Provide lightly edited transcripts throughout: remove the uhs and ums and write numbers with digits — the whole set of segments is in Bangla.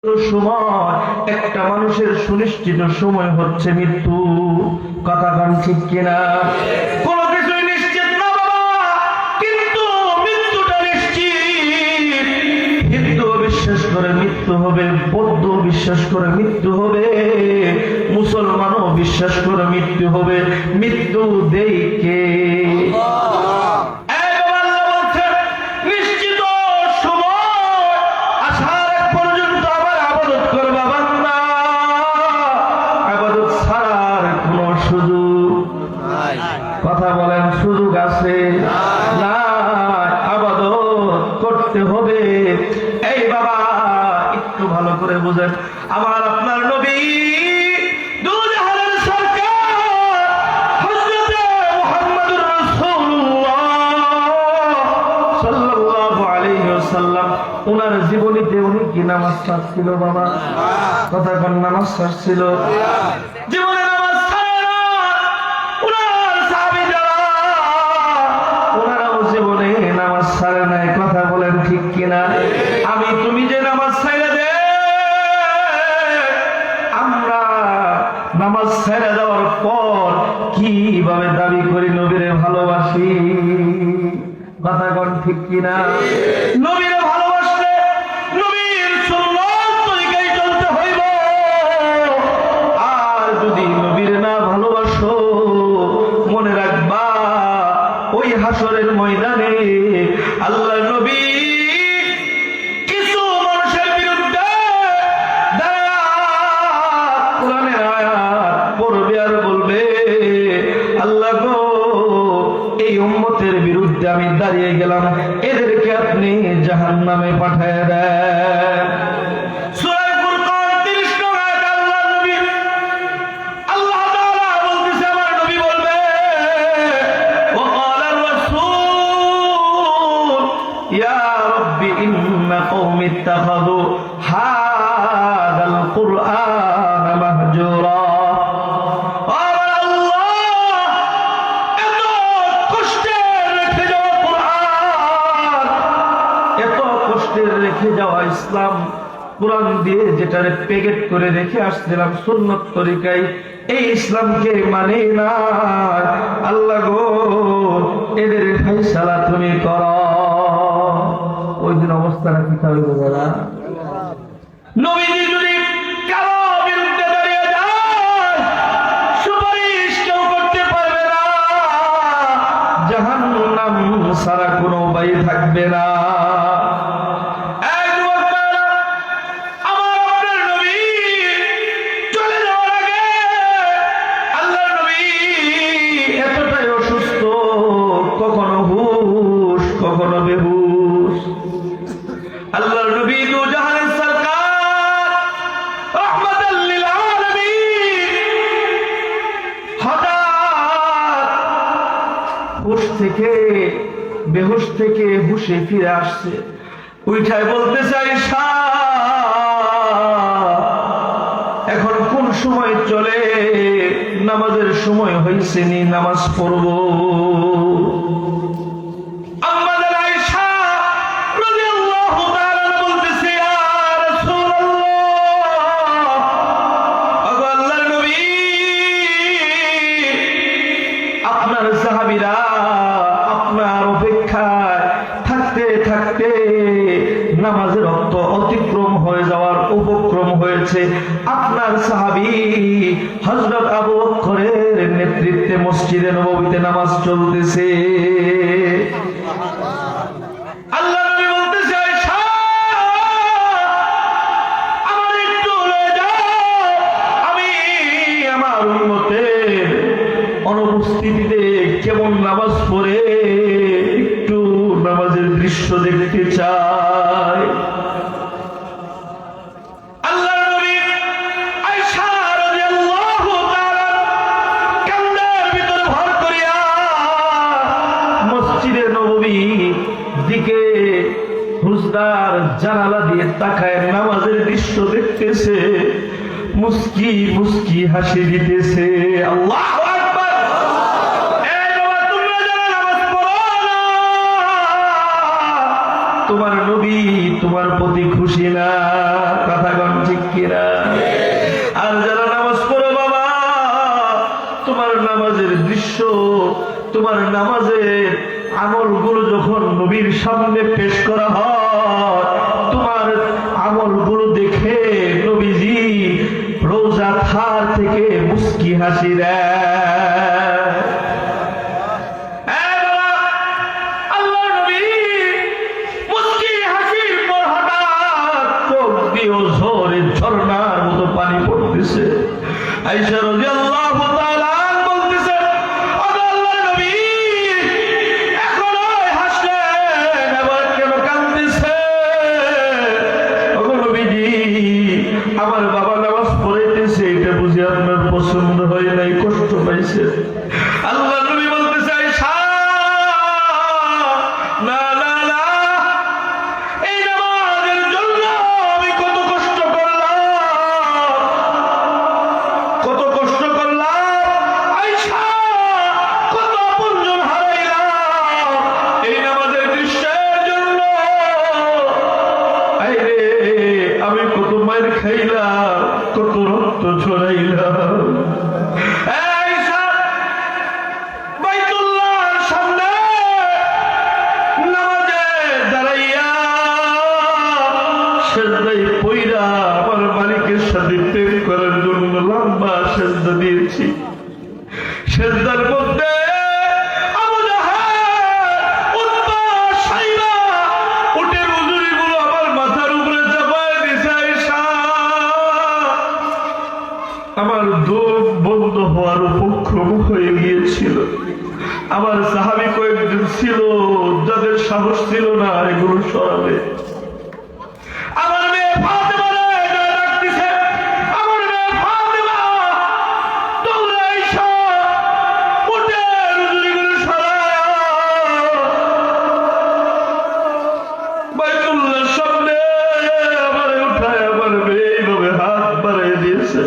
সময় একটা মানুষের সুনিশ্চিত সময় হচ্ছে মৃত্যু। কথা কান ঠিক কিনা? কোনো কিছুই নিশ্চিত না বাবা, কিন্তু মৃত্যুটা নিশ্চিত। হিন্দু বিশ্বাস করে মৃত্যু হবে, বৌদ্ধ বিশ্বাস করে মৃত্যু হবে, মুসলমানও বিশ্বাস করে মৃত্যু হবে। মৃত্যু দেই কে? কথা বলেন, সুযোগ আছে না? ইবাদত করতে হবে। এই বাবা একটু ভালো করে বুঝেন, আমার আপনার নবী দুজাহানের সরকার হযরত মুহাম্মদুর রাসূলুল্লাহ সাল্লাল্লাহু আলাইহি ওয়াসাল্লাম ওনার জীবনীতে উনি কি নামাজ পড়ছিল বাবা? কথা কোন নামাজ পড়ছিল? জীবনে কথা বলেন ঠিক কিনা? আমি তুমি যে নামাজ ছাইড়া দে, আমরা নামাজ ছাইড়া দেওয়ার পর কিভাবে দাবি করি নবীরে ভালোবাসি? কথা কোন ঠিক কিনা? নবীরে ভালোবাসলে নবীর সুন্নাত তরিকায় চলতে হইব। আর যদি নবীরে না ভালোবাসো, মনে রাখবা ওই হাসরের ময়দানে আল্লাহর নবী কিছু মানুষের বিরুদ্ধে কোরআনের আয়াত পড়বে আর বলবে, আল্লাহ গো, এই উম্মতের বিরুদ্ধে আমি দাঁড়িয়ে গেলাম, এদেরকে আপনি জাহান্নামে পাঠায় দেন। قوم اتخذوا هذا القرآن مهجورا। এত কষ্টের রেখে যাওয়া কোরআন, এত কষ্টের রেখে যাওয়া ইসলাম, কোরআন দিয়ে যেটারে প্যাকেট করে রেখে আসছিলাম সুন্নত তরিকায়, এই ইসলামকে মানে না। আল্লাহ গো, এদের ফায়সালা তুমি করো। ওই দিন অবস্থাটা কি তাহলে বোঝা? নবীজি যদি কারো বিরুদ্ধে দাঁড়িয়ে যায়, সুপারিশ কেউ করতে পারবে না, জাহান্নাম ছাড়া কোনো উপায় থাকবে না। আল্লাহর নবী দুজাহানের সরকার রাহমাতাল লিল আলামিন হঠাৎ বেহুশ থেকে হুশে ফিরে আসছে। উঠায় বলতে চাই, এখন কোন সময় চলে? নামাজের সময় হয়েছে নি, নামাজ পড়বো। সাহাবীরা আপনার অপেক্ষায় থাকতে থাকতে নামাজের রক্ত অতিক্রম হয়ে যাওয়ার উপক্রম হয়েছে। আপনার সাহাবী হযরত আবু বকরের নেতৃত্বে মসজিদে নববীতে নামাজ চলতেছে। আল্লাহ নবী বলতেছে, আমার একটু লয়ে যাও, আমি আমার উম্মতের অনুপস্থিতিতে কেমন নামাজ পড়ে একটু নামাজের দৃশ্য দেখতে চাই। আল্লাহর নবী আয়েশা রাদিয়াল্লাহু তাআলা কান্দের ভিতর ভর করিয়া মসজিদে নববী দিকে হুজদার জানালা দিয়ে তাকায় নামাজের দৃশ্য দেখতেছে, মুস্কি মুস্কি হাসি দিতেছে। আল্লাহ তোমার নবী তোমার প্রতি খুশি না? কথা কিনা? আর যারা নামাজ পড়ো বাবা, তোমার নামাজের দৃশ্য, তোমার নামাজের আমলগুলো যখন নবীর সামনে পেশ করা হয়, তোমার আমলগুলো দেখে নবীজি রোজা থার থেকে মুস্কি হাসি দেয়। আল্লাহ নবী মুস্কি হাসির পর হঠাৎ চোখ দিয়ে ঝরে ঝর্ণার মতো পানি পড়তেছে। আয়েশা রাদিয়াল্লাহু তাআলা আমার বাবা নামাজ পড়াইতেছে, এটা বুঝি আপনার পছন্দ হয় নাই, কষ্ট পাইছে। আল্লাহ নবী বলতেছে আয়েশা, না না না, এই নামাজের জন্য আমি কত কষ্ট করলাম, কত কষ্ট করলাম আয়েশা, কত আপনজন হারাইলাম এই নামাজের দৃশ্যের জন্য। আইরে আমি কত মায়ের খাইলাম, কত রক্ত ছড়াইলাম। বাইতুল্লাহর সামনে নামাজে দাঁড়াইয়া সেজদায় পইরা আমার মালিকের সাথে প্রেম করার জন্য লম্বা সেজদা দিয়েছি। সেজদার মধ্যে আমার দোষ বন্ধ হওয়ার উপক্রম হয়ে গিয়েছিল। আমার সাহাবী কয়েকজন ছিল যাদের সাহস ছিল না এগুলো সরাবে। আমার মেয়ে ফাতেমা ডাকতেছে, আমার মেয়ে ফাতেমা তোমরা আইসা উঠে রুজুরিগুলো সরায়া বাইতুল্লাহর সামনে আমার উঠায় আমার মেয়ে এইভাবে হাত বাড়াই দিয়েছে।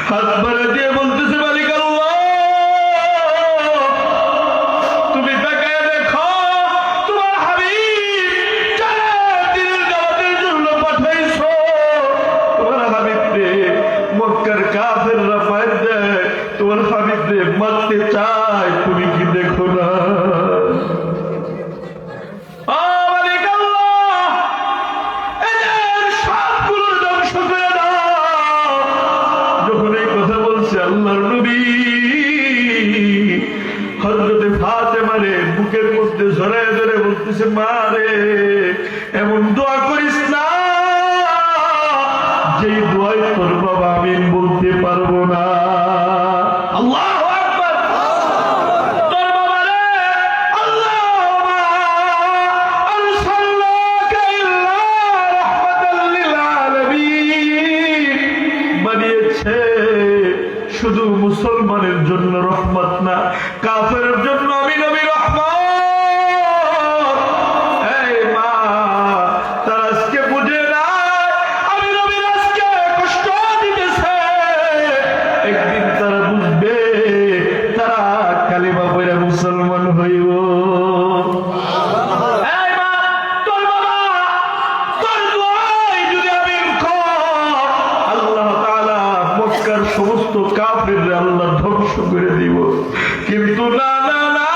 হাত বাড়া দিয়ে বলতেছে, মালিক আল্লাহ তুমি তাকায় দেখো, তোমার হাবিব যারা দ্বীনের দাওয়াতের জন্য পাঠাইছো, তোমার হাবিবরে মক্কার কাফেররা মার দেয়, তোমার হাবিবরে মারতে চায়, তুমি কি দেখো না? মালিক আল্লাহ এদের সবগুলোর ধ্বংস করে দাও। যখন এই কথা বলছে আল্লাহর নবী হযরতে ফাতেমারে বুকের মধ্যে জড়ায় ধরে বলতেছে, মা রে এমন দোয়া করিস না যেই দোয়ায় তোর বাবা আমিন বলতে পারবো না। আল্লাহু আকবার। তোর বাবা রে আল্লাহুম্মা আরসালনাকা ইল্লা রাহমাতাল লিল আলামিন বানিয়েছে শুধু মুসলমানের জন্য রহমত না, কাফেরের জন্য আমি নবী রহমত। এই মা, তারা আজকে বুঝে না আমি নবীর আজকে কষ্ট দিতেছে, একদিন তারা বুঝবে, তারা কালিমা পড়ে মুসলমান হইব। সমস্ত কাফের আল্লাহ ধ্বংস করে দিব, কিন্তু না না না,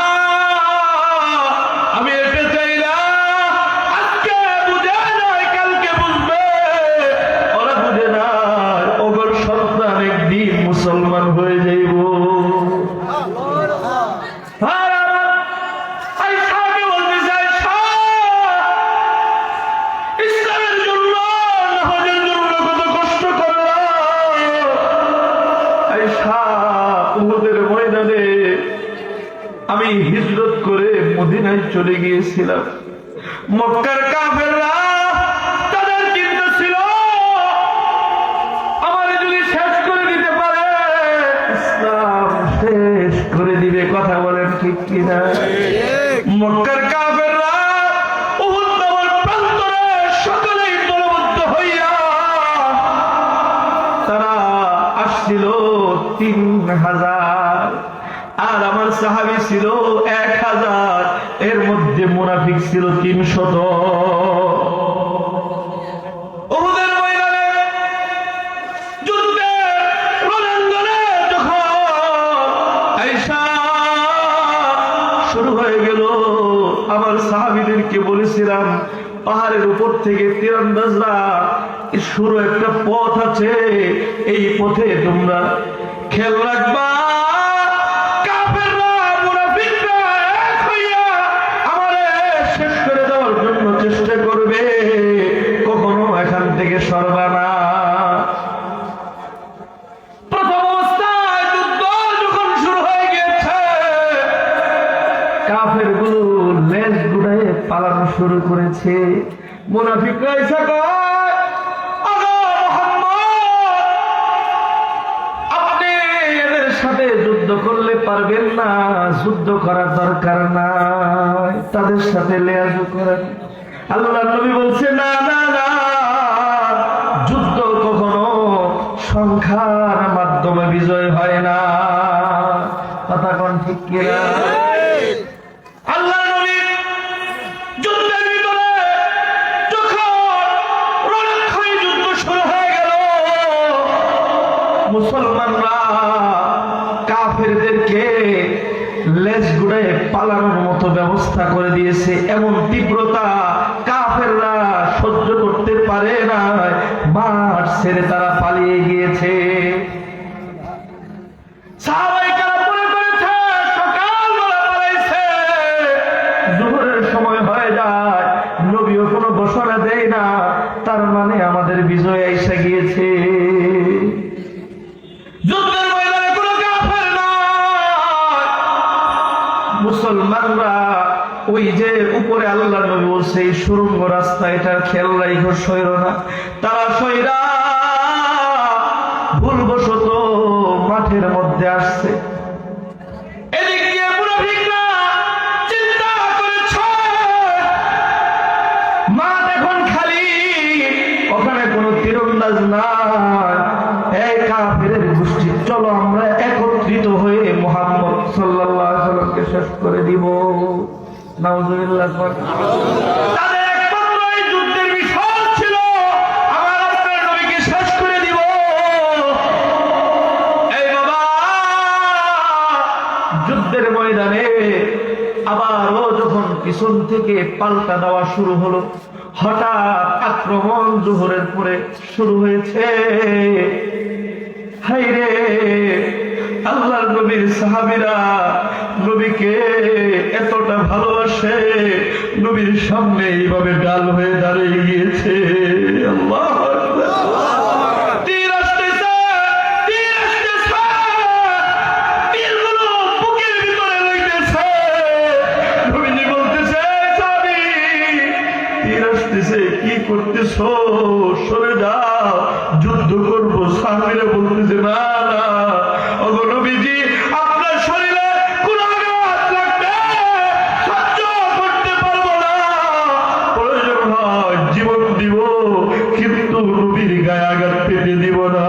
আমি এটা চাই না। আজকে বুঝে নয় কালকে বুঝবে, ওরা বুঝে না ওগর সন্তান একদিন মুসলমান হয়ে যাইব। ইসলামের জন্য নামাজের জন্য কত কষ্ট করলাম। উহুদের ময়দানে আমি হিজরত করে মদিনায় চলে গিয়েছিলাম। মক্কার কাফেররা তাদের চিন্তা ছিল আমার যদি শেষ করে দিতে পারে, ইসলাম শেষ করে দিবে। কথা বলেন ঠিক কিনা? মক্কার কাফেররা উহুদ নামক প্রান্তরে সকলেই দলবদ্ধ হইয়া তারা আসছিল 3000, আর আমার সাহাবী ছিল 1000, এর মধ্যে মুনাফিক ছিল 300। উহুদের ময়দানে উপর থেকে তীরন্দাজরা শুরু একটা পথ আছে, এই পথে তোমরা খেয়াল রাখবা। কাফেররা মুনাফিকরা এক হইয়া আমারে শেষ করে দেওয়ার জন্য চেষ্টা করবে, কখনো এখান থেকে সরবা না। প্রথম অবস্থায় যুদ্ধ যখন শুরু হয়ে গেছে, কাফেরগুলো লেজ গুড়াইয়ে পালানো শুরু করেছে। মুনাফিকরা এসে কয়, আপনি এদের সাথে যুদ্ধ করলে পারবেন না, যুদ্ধ করার দরকার নাই, তাদের সাথে লেয়াজু করেন। আল্লাহ নবী বলছে, না না না, যুদ্ধ কখনো সংখ্যার মাধ্যমে বিজয় হয় না। কথা কোন ঠিক কিনা? আল্লাহ নবী যুদ্ধের ভিতরে যখন রণক্ষয়ী যুদ্ধ শুরু হয়ে গেল, মুসলমানরা কাফেরদেরকে লেজ গুড়ায় পালানোর মতো ব্যবস্থা করে দিয়েছে। এমন তীব্রতা কাফেররা সহ্য করতে পারে না, মাঠ ছেড়ে তারা পালিয়ে গিয়েছে। সাহাবায়ে মনে করেছে সকালবেলা পালাইছে, দুপুরের সময় হয়ে যায়, নবীও কোনো ঘোষণা দেয় না, তার মানে আমাদের বিজয় এসে গিয়েছে। যুদ্ধের ময়দানে কোনো কাফের নাই। মুসলমানরা ওই যে উপরে আল্লাহ নবী বলছে এই সুড়ঙ্গ রাস্তা, এটা খেয়াল রাখো, সইর না। তারা সইরা ভুলবশত মাঠের মধ্যে আসছে। এদিক দিয়ে মুনাফিকরা চিন্তা করেছে মাঠ এখন খালি, ওখানে কোনো তীরন্দাজ নাই। এই কাফেরের গোষ্ঠী, চলো আমরা একত্রিত হয়ে মুহাম্মদ সাল্লাল্লাহু আলাইহি ওয়াসাল্লামকে শেষ করে দিব। নাউযুবিল্লাহ। তাদের একমাত্র এই যুদ্ধের বিষয় ছিল আমার আপনার নবীকে শেষ করে দিব। এই বাবা, যুদ্ধের ময়দানে আবারও যখন পিছন থেকে পাল্টা দেওয়া শুরু হলো, হঠাৎ আক্রমণ জোহরের পরে শুরু হয়েছে। হায়রে, আল্লাহর নবীর সাহাবীরা নবীকে এতটা ভালোবাসে, নবীর সামনে এইভাবে ডাল হয়ে দাঁড়িয়ে গিয়েছে। আল্লাহু আকবার। তীর আসতেছে, তীর আসতেছে, তীরগুলো বুকের ভিতরে লইতেছে। নবীজি বলতেছে, সাহাবী, তীর আসতেছে, কি করতেছো? সরে যাও, যুদ্ধ করবো। সাহাবীরা বলতেছে, না না, ওগো নবীজি, আপনার শরীরে কোন আঘাত লাগবে, সহ্য করতে পারবো না, প্রয়োজন হয় জীবন দিব, কিন্তু নবীর গায়ে আঘাত পেতে দিব না।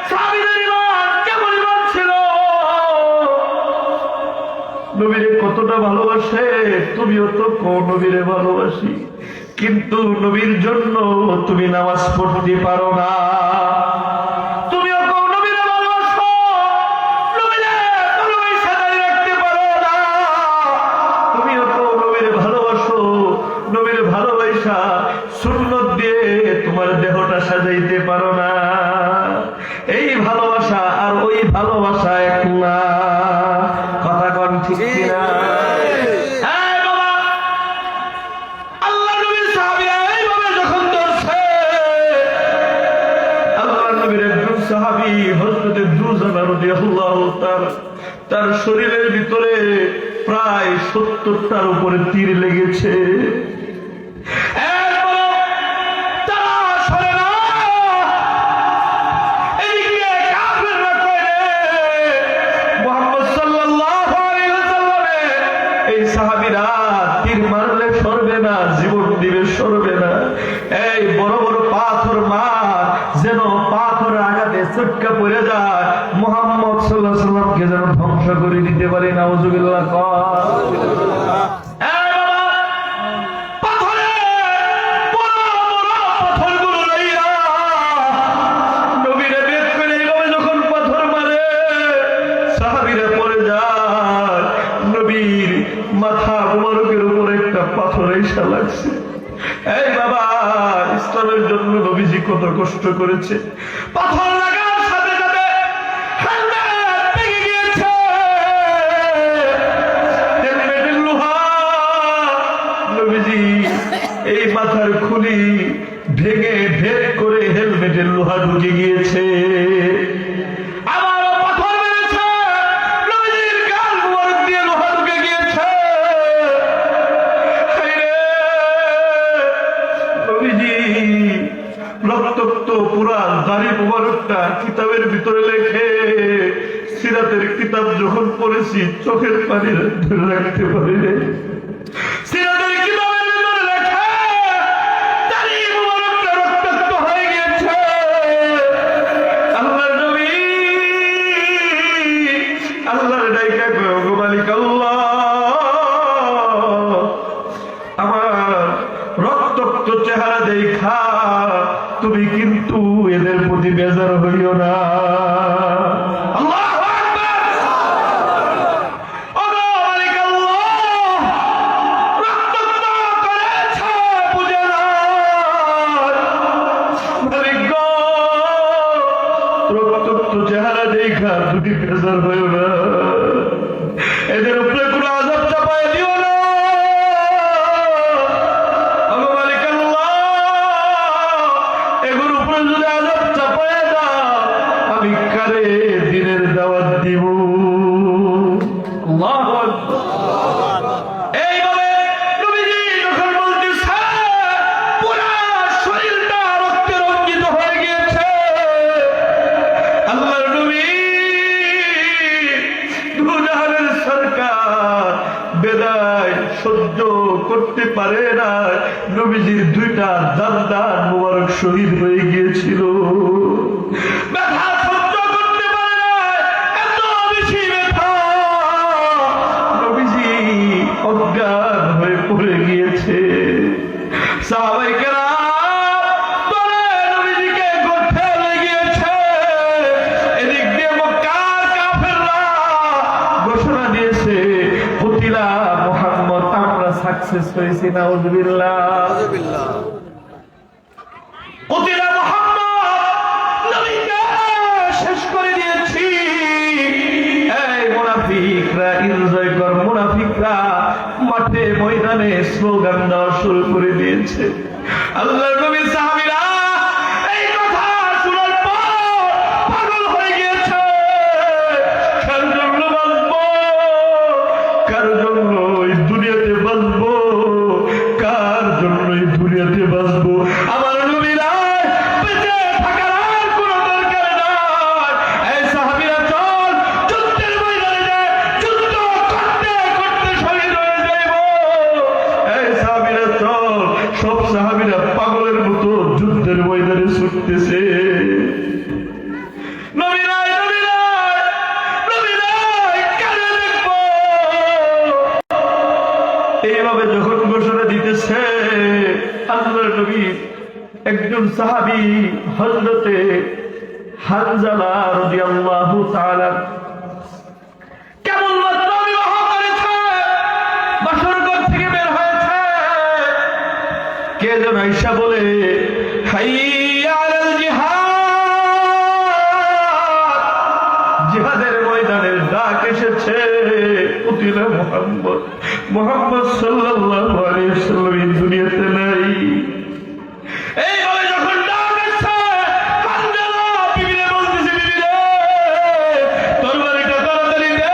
সাহাবীদের ঈমান কেমন ঈমান ছিল, নবীরে কতটা ভালোবাসে। তুমিও তো নবীরে ভালোবাসি, কিন্তু নবীর জন্য তুমি নামাজ পড়তে পারো না। তুমিও নবীরে ভালোবাসো, নবীরে ভালোবাসা দাঁড়িয়ে রাখতে পারো না। তুমিও নবীরে ভালোবাসো, নবীরে ভালোবাসা সুন্নত দিয়ে তোমার দেহটা সাজাইতে পারো না। এই ভালোবাসা আর ওই ভালোবাসা এক না। কথা কোন ঠিক কিনা? সাহাবী হযরত দুজানা রাদিয়াল্লাহু তাআলা, তার শরীরের ভিতরে প্রায় ৭০টার উপরে তীর লেগেছে। এই সাহাবীরা তীর মারলে সরবে না, জীবন দিবে, সরবে না। এই বড় বড় পাথর মার, যেন পাথরের আঘাতে চটকা পড়ে যায়, মুহাম্মদ সাল্লাল্লাহু আলাইহি ওয়াসাল্লামকে যেন ধ্বংস করে দিতে পারে। নাউযুবিল্লাহ। মাথা মুবারকের উপর লাগছে। এই বাবা, ইসলামের জন্য নবীজি কত কষ্ট করেছে। পাথর লাগার সাথে সাথে হেলমেট ভেঙে গিয়েছে, হেলমেটের লোহা নবীজি এই মাথার খুলি ভেঙে ভেদ করে হেলমেটের লোহা ঢুকে গিয়েছে। আবারও পাথর মেরেছে, নবীজির গাল মুবারক দিয়ে লোহা ঢুকে গিয়েছে। নবীজি রক্তাক্ত পুরা দাড়ি মুবারকটা কিতাবের ভিতরে লেখে, সিরাতের কিতাব যখন পড়েছি চোখের পানি ধরে রাখতে পারি রে। সিরাতের কিতাবের ভিতরে লেখা দাড়ি মুবারকটা রক্তাক্ত হয়ে গিয়েছে। আল্লাহর নবী আল্লাহর ডাইকা কয়, ওগো মালিক আল্লাহ, আমার রক্তাক্ত চেহারা দেখা তুমি কিন্তু এদের প্রতি বেজার হইও না। আল্লাহু আকবার। ওগো মালিক আল্লাহ, রক্তাক্ত করেছে বুঝে না। মালিক গো, রক্তাক্ত চেহারা দেখা তুমি বেজার হইও না, এদের উপরে কোনো আযাব চাপায় দিও না। ওগো মালিক আল্লাহ, এগুলোর উপরে যদি আযাব চাপায় দাও, আমি কারে দিনের দাওয়াত দিব? আল্লাহু আকবার। এইভাবে নবীজি যখন বলতেছে, পুরা শরীরটা রক্তে রঞ্জিত হয়ে গিয়েছে। আল্লাহর নবী দুজাহানের সরকার বেদায় সহ্য করতে পারে না, নবীজির দুইটা দাঁত মুবারক শহীদ হয়ে গিয়েছিল। ব্যথা সহ্য করতে পারে না, এত বেশি ব্যথা, নবীজি অজ্ঞান হয়ে পড়ে গিয়েছে। সাহাবায়ে কেরাম দলে নবীজিকে গর্তে লেগিয়েছে। এদিক দিয়ে মক্কার কাফেররা ঘোষণা দিয়েছে, কুতিলা মুহাম্মদ, আমরা সাকসেস হয়েছি। নাউযুবিল্লাহ। কুতিলা মুহাম্মদ, নবীকে শেষ করে দিয়েছি। এই মুনাফিকরা, এনজয় কর মুনাফিকরা মাঠে ময়দানে স্লোগান দেওয়া শুরু করে দিয়েছে। আল্লাহর নবী সাহাবীরা এই কথা শোনার পর পাগল হয়ে গিয়েছে। কার জন্য বাঁচবো, কার জন্য এই দুনিয়াতে বাঁচবো, কার জন্য এই দুনিয়াতে বাঁচবো? আমার নবীরা বেঁচে থাকার আর কোনো দরকার নাই। এই সাহাবীরা চল যুদ্ধের ময়দানে যায়, যুদ্ধ করতে করতে শহীদ হয়ে যাইব। এই সাহাবীরা চল, সব সাহাবীরা পাগলের মতো যুদ্ধের ময়দানে ছুটতেছে। নবী নাই, নবী নাই, নবী নাই, কারে দেখবো? এইভাবে যখন ঘোষণা দিতেছে, আল্লাহর নবী একজন সাহাবী হযরতে হানজালা রাদিয়াল্লাহু তাআলা কেবলমাত্র বিবাহ করেছে, বাসর ঘর থেকে বের হয়েছে। কে যেন আয়েশা বলে, হাইয়া আলাল জিহাদ, জিহাদের ময়দানের ডাক এসেছে। কুতিলা মুহাম্মদ, মুহাম্মদ সাল্লাল্লাহু আলাইহি ওয়াসাল্লাম এই দুনিয়াতে নাই। এইভাবে যখন ডাক আসছে, হানজালা বিবিরে বলতেছে, বিবি রে, তরবারিটা তাড়াতাড়ি দে,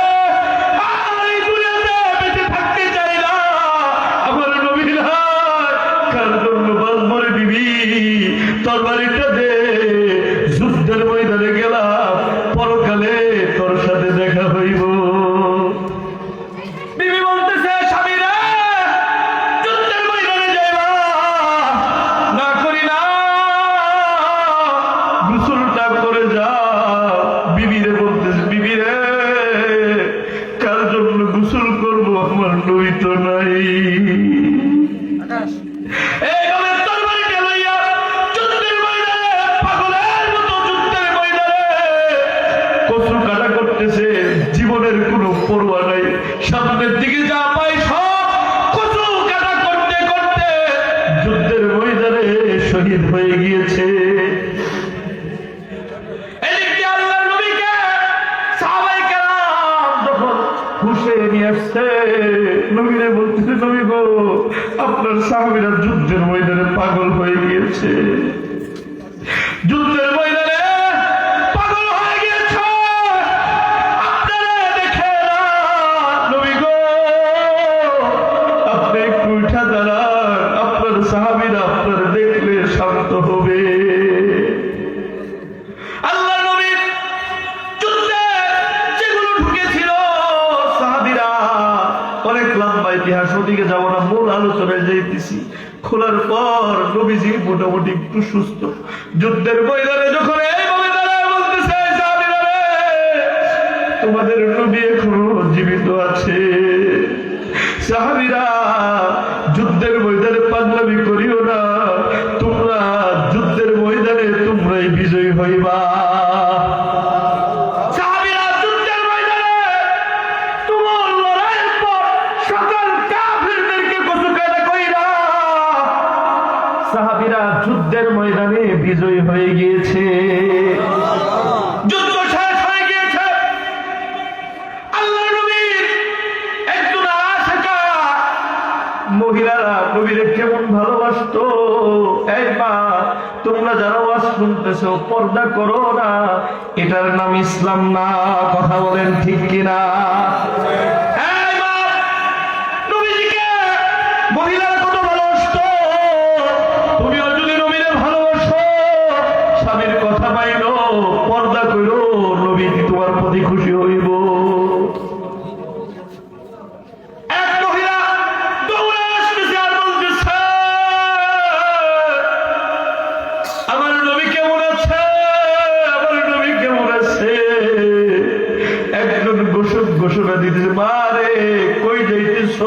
আর এই দুনিয়াতে বেঁচে থাকতে চাই না। আমার নবী নাই, কার জন্য বাঁচবো রে বিবি? তরবারিটা দে, যুদ্ধের ময়দানে গেলাম, পরকালে তোর সাথে দেখা হইব। বিবি বলতেছে, স্বামী রে, যুদ্ধের ময়দানে যাইবা না করি না, গোসলটা করে যা। বিবিরে বলতেছে, বিবি রে, কার জন্য গোসল করবো? আমার নবী তো নাই। এইভাবে তরবারিটা লইয়া যুদ্ধের ময়দানে, পাগলের মতো যুদ্ধের ময়দানে কসু কাটা করতেছে। জীবনের কোনো পরোয়া নাই, সামনের দিকে যা পাই সব কসু কাটা করতে করতে শহীদ হয়ে গিয়েছে। হুশে নিয়ে আসছে, নবীরে বলতেছে, নবী গো, আপনার সাহাবীরা যুদ্ধের ময়দানে পাগল হয়ে গিয়েছে, যুদ্ধের ময়দানে পাগল হয়ে গিয়েছে, আপনারা দেখে না। নবী গো, আপনি একটু উঠা দাঁড়ান, আপনার সাহাবীরা আপনার দেখলে শান্ত হবে। আল্লাহ নবী যুদ্ধে যেগুলো ঢুকেছিল সাহাবীরা, অনেক লম্বা ইতিহাস, ওদিকে যাবো না, মূল আলোচনায় যাইতেছি। খোলার পর নবীজি মোটামুটি একটু সুস্থ। যুদ্ধের ময়দানে যখন এইভাবে দাঁড়ায় বলতেছে, সাহাবীরা রে, তোমাদের নবী এখনো জীবিত আছে। সাহাবীরা, যুদ্ধের ময়দানে পাগলামি করিও না, তোমরা যুদ্ধের ময়দানে তোমরাই বিজয়ী হইবা। সাহাবীরা যুদ্ধের ময়দানে তোমার লড়াইয়ের পর সকল কাফিরদেরকে কচুকাটা কইরা সাহাবীরা যুদ্ধের ময়দানে বিজয়ী হয়ে গিয়েছে। যুদ্ধ শেষ হয়ে গিয়েছে। আল্লাহ নবীর একজন আশিকা মহিলারা নবীরে কেমন ভালোবাসতো। এই মা, তোমরা যারা ওয়াজ শুনতেছো, পর্দা করো না, এটার নাম ইসলাম না। কথা বলেন ঠিক কিনা? এই মা, নবীজিকে মহিলারা কত ভালোবাসতো। তুমিও যদি নবীরে ভালোবাসো, স্বামীর কথা মাইনো, পর্দা করো, নবী তোমার প্রতি খুশি হইব। এক মহিলা দৌড়ে আসতেছে আর বলতেছে, আমার নবী কেমন আছে, আমার নবী কেমন আছে। একজন ঘোষণা দিতেছে, মা রে, কই যাইতেছ?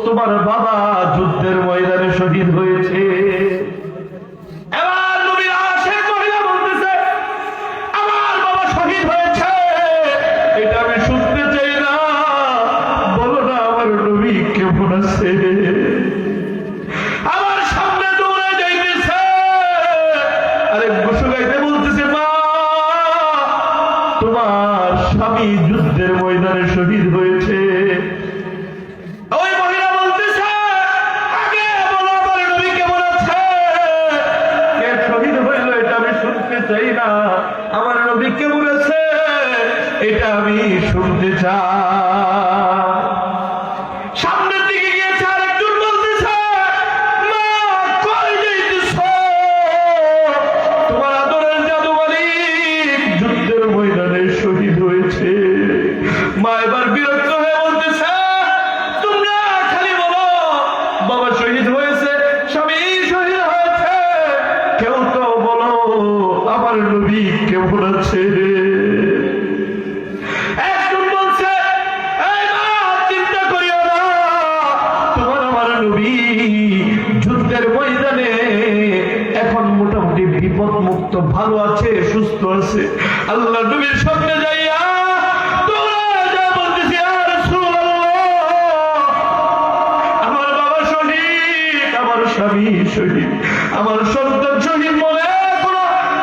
তোমার বাবা যুদ্ধের ময়দানে শহীদ হয়েছে। এবার নবীর আশেক মহিলা বলতেছে, আমার বাবা শহীদ হয়েছে, এটা আমি শুনতে চাই না, বলো না আমার নবী কেমন আছে। আমার সামনে দৌড়ে যাইতেছে, আরে ঘোষণাইতে বলতেছে, মা, তোমার স্বামী যুদ্ধের ময়দানে শহীদ হয়েছে। ওই মহিলা বলতেছে, আগে বলো আমার নবী কেমন আছে। কে শহীদ হইল এটা আমি শুনতে চাই না, আমার নবী কেমন আছে এটা আমি শুনতে চাই। সামনের দিকে গিয়েছে, আরেকজন বলতেছে, মা, কই যাইতেছ? তোমার আদরের জাদু মালিক যুদ্ধের ময়দানে শহীদ হয়েছে। মা এবার বিরক্ত হয়ে বলতেছে, তোমরা খালি বলো বাবা শহীদ হয়েছে, স্বামী শহীদ হয়েছে, কেউ তো বলো আমার নবী কেমন আছে। একজন বলছে, এই মা, চিন্তা করিও না, তোমার আমার নবী যুদ্ধের ময়দানে এখন মোটামুটি বিপদ মুক্ত, ভালো আছে, সুস্থ আছে। আল্লাহ নবীর সামনে যাইয়া দৌড়ে যা বলতেছি, ইয়া রাসূলুল্লাহ, আমার বাবা শহীদ, আমার স্বামী শহীদ, আমার সন্তান শহীদ, মনে কোনো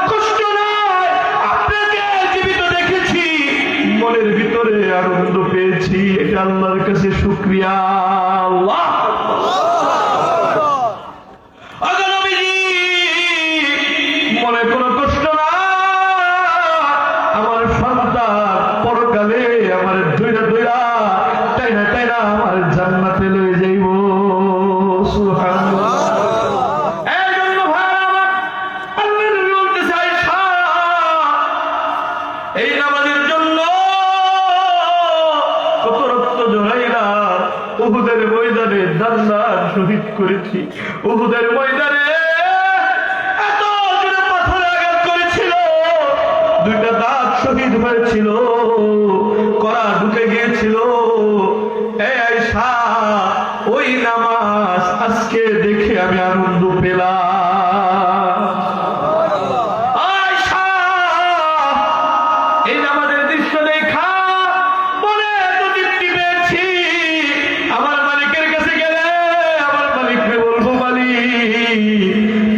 কষ্ট নাই, আপনাকে জীবিত দেখেছি, মনের ভিতরে আনন্দ পেয়েছি, এটা আল্লাহর কাছে শুকরিয়া। আল্লাহ আগে নবীজি মনে কোনো কষ্ট না, আমার সন্তান পরকালে আমার দইরা দইরা টাইনা টাইনা আমার জান্নাতে লয়ে যাইব। সুবহানাল্লাহ। এই জন্য ভাই আমার আল্লাহ নবী বলতেছে, আয়েশা, এই নামাজের জন্য কত রক্ত ঝরাইলা, উহুদের ময়দানে দান্দার শহীদ করেছি। উহুদের ময়দানে এত জোরে পাথরে আঘাত করেছিল, দুইটা দাঁত শহীদ হয়েছিল, কড়া ঢুকে গিয়েছিল। এই আয়েশা, ওই নামাজ আজকে দেখে আমি আনন্দ পেলাম। আয়েশা, এই নামাজের দৃশ্য দেখা মনে এত তৃপ্তি পেয়েছি, আমার মালিকের কাছে গেলে আমার মালিককে বলবো, মালিক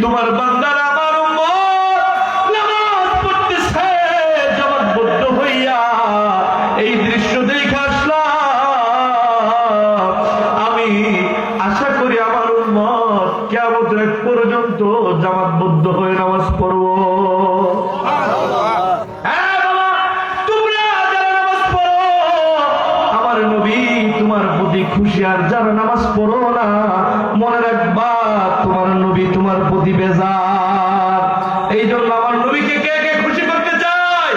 তোমার বান্দারা আমার উম্মত নামাজ পড়তেছে জামাতবদ্ধ হইয়া, এই দৃশ্য দেখে আসলাম। আমি আশা করি আমার উম্মত কিয়ামত পর্যন্ত জামাতবদ্ধ হয়ে নামাজ পড়বো। খুশি, আর যারা নামাজ পড়ো না মনে রাখবা তোমার নবী তোমার প্রতি বেজার। এই জন্য আমার নবীকে কে কে খুশি করতে চায়?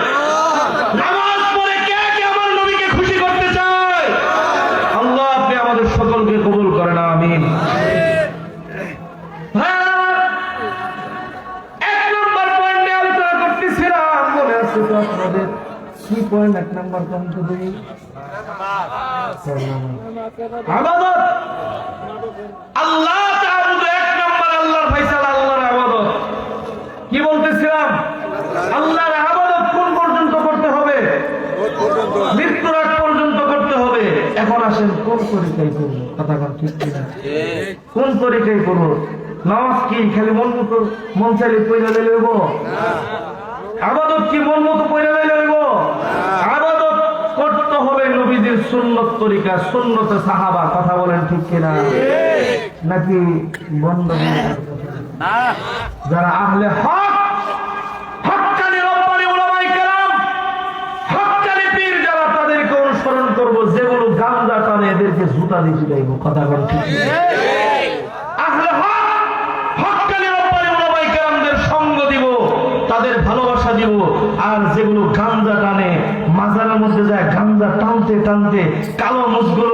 নামাজ পড়ে কে কে আমার নবীকে খুশি করতে চায়? আল্লাহ আপনি আমাদের সকলকে কবুল করেন, আমিন। এক নম্বর পয়েন্টে আলোচনা করতেছিলাম, মনে আছে তো আপনাদের? কি পয়েন্ট? এক নম্বর পয়েন্ট ইবাদত। আল্লাহ তাআবুদু, এক নম্বর আল্লাহর ফয়সালা, আল্লাহর ইবাদত। কি বলতেছিলাম? আল্লাহর ইবাদত কোন পর্যন্ত করতে হবে? মৃত্যুর আগ পর্যন্ত করতে হবে। এখন আসেন কোন তরিকায় করব? কথা বল ঠিক কিনা? কোন তরিকায় করব? নামাজ কি খালি মন মতো মন চাইলে পয়লা লইব? ইবাদত কি মন মতো পয়লা লইব? ইবাদত করতে হবে নবীদের সুন্নত তরিকা, সুন্নতে সাহাবা। কথা বলেন ঠিক কিনা? নাকি বন্ধ? যারা আহলে হক, হক্কানি রব্বানি উলামায়ে কেরাম, হক্কানি পীর যারা, তাদেরকে অনুসরণ করব। যেগুলো গাঞ্জা টানে এদেরকে জুতা দিয়ে পিটাইব। কথা বলেন ঠিক কিনা? আহলে হক, হক্কানি রব্বানি উলামায়ে কেরামদের সঙ্গ দিব, তাদের ভালোবাসা দিব। আর যেগুলো গাঞ্জা টানে, মাজারের মধ্যে যায় গাঞ্জা টানতে টানতে কালো মুসগুলো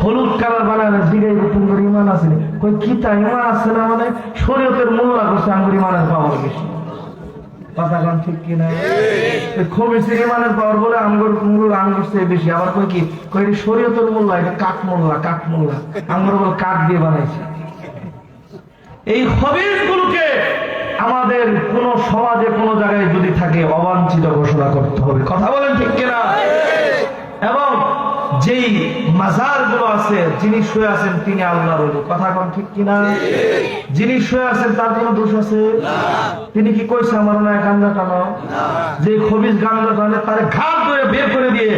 হলুদ কালার বানায়, জিগাইব তোমার ইমান আছে? কই কি তা ইমান আছে না? মানে শরীয়তের মোল্লা করছে, আঙ্গুর ইমানের পাওয়ার বেশি। কথা গান ঠিক কিনা? খবিসের ইমানের পাওয়ার বলে আঙ্গুর চেয়ে বেশি। আবার কই কি কই শরীয়তের মোল্লা, এটা কাঠ মোল্লা, কাঠ মোল্লা, আঙ্গুর বলে কাঠ দিয়ে বানাইছে। এই খবিস গুলোকে আমাদের কোন সমাজে কোন জায়গায় যদি থাকে অবাঞ্ছিত ঘোষণা করতে হবে। কথা বলেন ঠিক কিনা? এবং যেই মাজার গুলো আছে, যিনি শুয়ে আছেন তিনি আল্লাহর ওলি। কথা বলেন ঠিক কিনা? যিনি শুয়ে আছেন তার কোন দোষ আছে? তিনি কি কইছে আমার না গাঞ্জা টানো? যে খবিস গাঞ্জা টানে তার ঘাট ধরে বের করে দিয়ে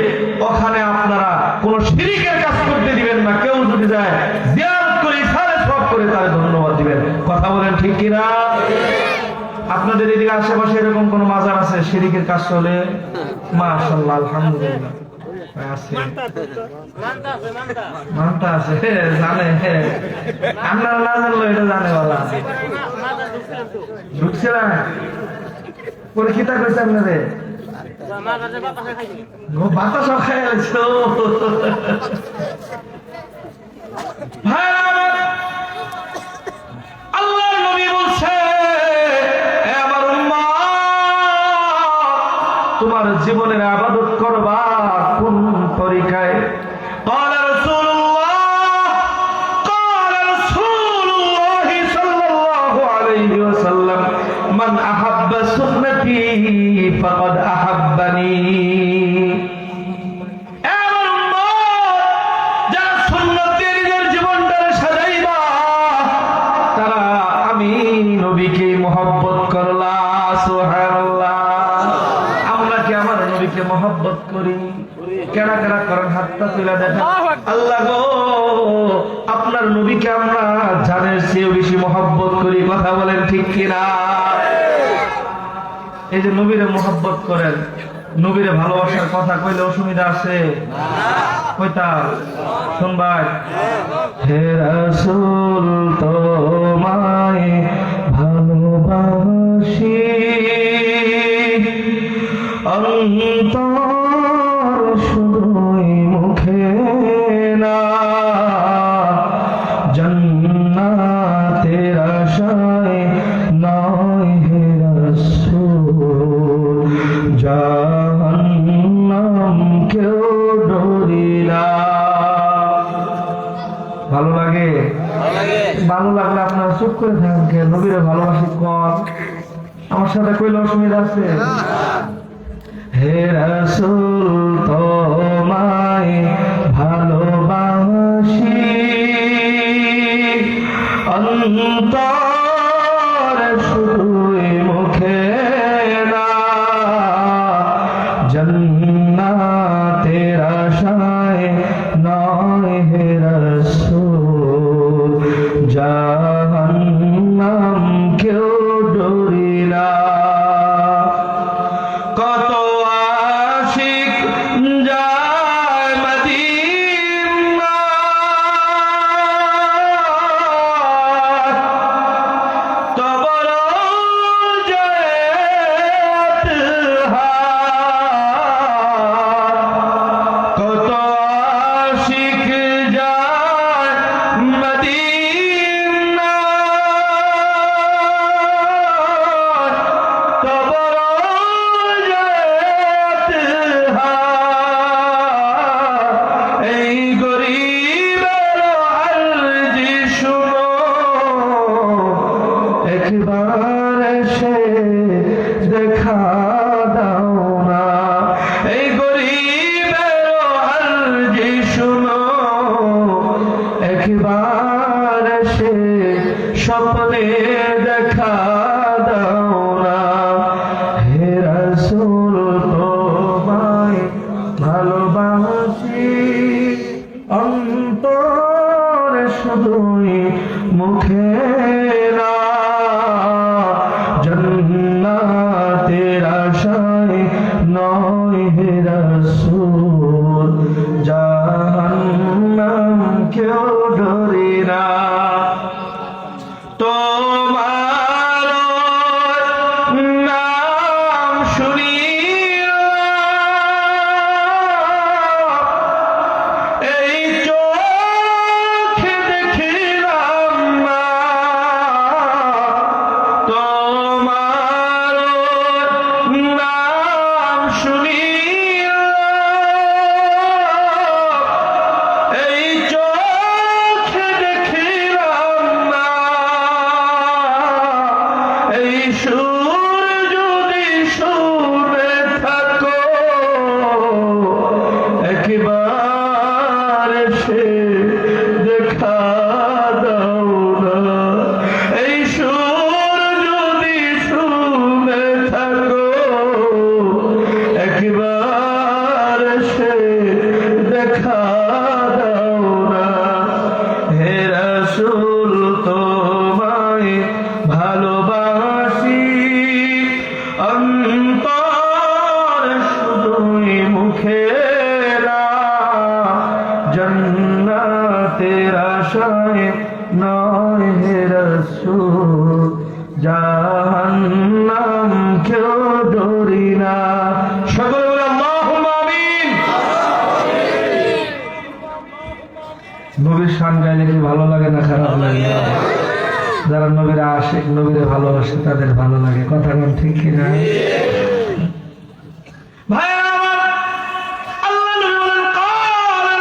ওখানে আপনারা কোন শিরিকের কাজ করতে দিবেন না। কেউ যদি যায় জিয়ারত করে ইসারে সব করে তারে ধন্যবাদ দিবেন। কথা বলেন ঠিক কিনা? আপনাদের এদিকে আশেপাশে এরকম কোন মাজার আছে শিরিকের কাজ চলে? মাশাআল্লাহ, আলহামদুলিল্লাহ আছে। মানতা আছে, জানে। আপনারা না জানলো এটা জানে বলা ঢুকছে না। পরীক্ষিতা করেছে আপনাদের বাতাস খাই আছে। আল্লাহর নবী বলছে, তোমার জীবনের ইবাদত করবা কোন তরিকায়? قال رسول الله صلى الله عليه وسلم من احب سنتي فقد احبني। যারা সুন্নতে নিজের জীবনটাকে সাজাইবা তারা আমি নবীকে মহব্বত করলা। সুবহানাল্লাহ। আমার নবীকে মহব্বত করি। কেনা কেনা করেন, হাতটা তুলে দেখেন। আল্লাহ গো, আপনার নবীকে আমরা জানের চেয়ে বেশি মহব্বত করি। কথা বলেন ঠিক কিনা? এই যে নবীরে মহব্বত করেন, নবীরে ভালোবাসার কথা কইলে অসুবিধা আছে? কইতা শুনবাই। হে রাসূল তোমায় ভালোবাসি, অন্তর শুধুই মুখে না, জান্নাতের আশায় নয় হে রাসূল, জাহান্নাম কেউ ডরি না। ভালো লাগে? ভালো লাগলে আপনারা চুপ করে থাকেন। নবীরে ভালোবাসি কর, আমার সাথে কইলে অসুবিধা আছে? হে রাসূল তোমায় ভালোবাসি, অন্তর কেউ ডরি না। কত আশিক যায় মদিনা, তবর জয়ত হার। কত আশিক যায় মদিনা, তবর জয়ত হার। এই গরিবের আরজি শুনো, একবার এসে দেখা দাও না। এই গরিবের আরজি শুনো, একবার এসে স্বপ্নে দেখা দাও না। হে রাসূল তোমায় ভালোবাসি, অন্তরে শুধুই মুখে না। জান্নাতের আশায় নয় হে রাসূল, জাহান্নাম কেউ ডরি না। তোমার নাম শুনিয়া এই চোখে দেখিলাম না। তোমার নাম শুনিয়া এই চোখে দেখিলাম না। এই সুর যদি শুনে থাকো, একবার সে দেখা দাও না। এই সুর যদি শুনে থাকো, একবার সে দেখা দাও না। হে রাসূল তোমায় ভালোবাসি, অন্তর শুধুই মুখে না। জান্নাতের আশায় নয় হে রাসূল, জাহান্নাম কেউ ডরি না। সকলে বলে আল্লাহুম্মা আমিন। নবীর শান গাইলে কি ভালো লাগে না খারাপ লাগে? যারা নবীরা আশিক, নবীরে ভালোবাসে, তাদের ভালো লাগে। কথা কোন ঠিক কিনা? ভাইরা আমার, আল্লাহ নবী বলেন, ক্বালা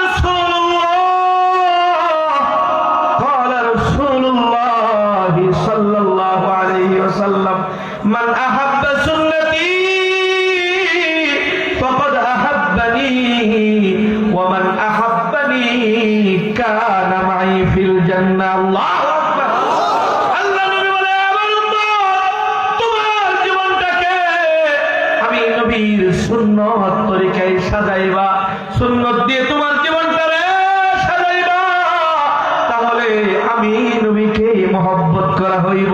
রাসূলুল্লাহ সাল্লাল্লাহু আলাইহি ওয়াসাল্লাম, মান আহাব্বা সুন্নতি ফাকাদ আহাব্বানি, ওয়া মান আহাব্বানি কানা মাই ফিল জান্নাহ। আল্লাহু আকবার। আল্লাহ নবী বলে, আমার উম্মত, তোমার জীবনটাকে আমি নবীর সুন্নাত তরিকায় সাজাইবা, সুন্নাত দিয়ে তোমার জীবনটারে সাজাইবা, তাহলে আমি নবীকে মহব্বত করা হইব।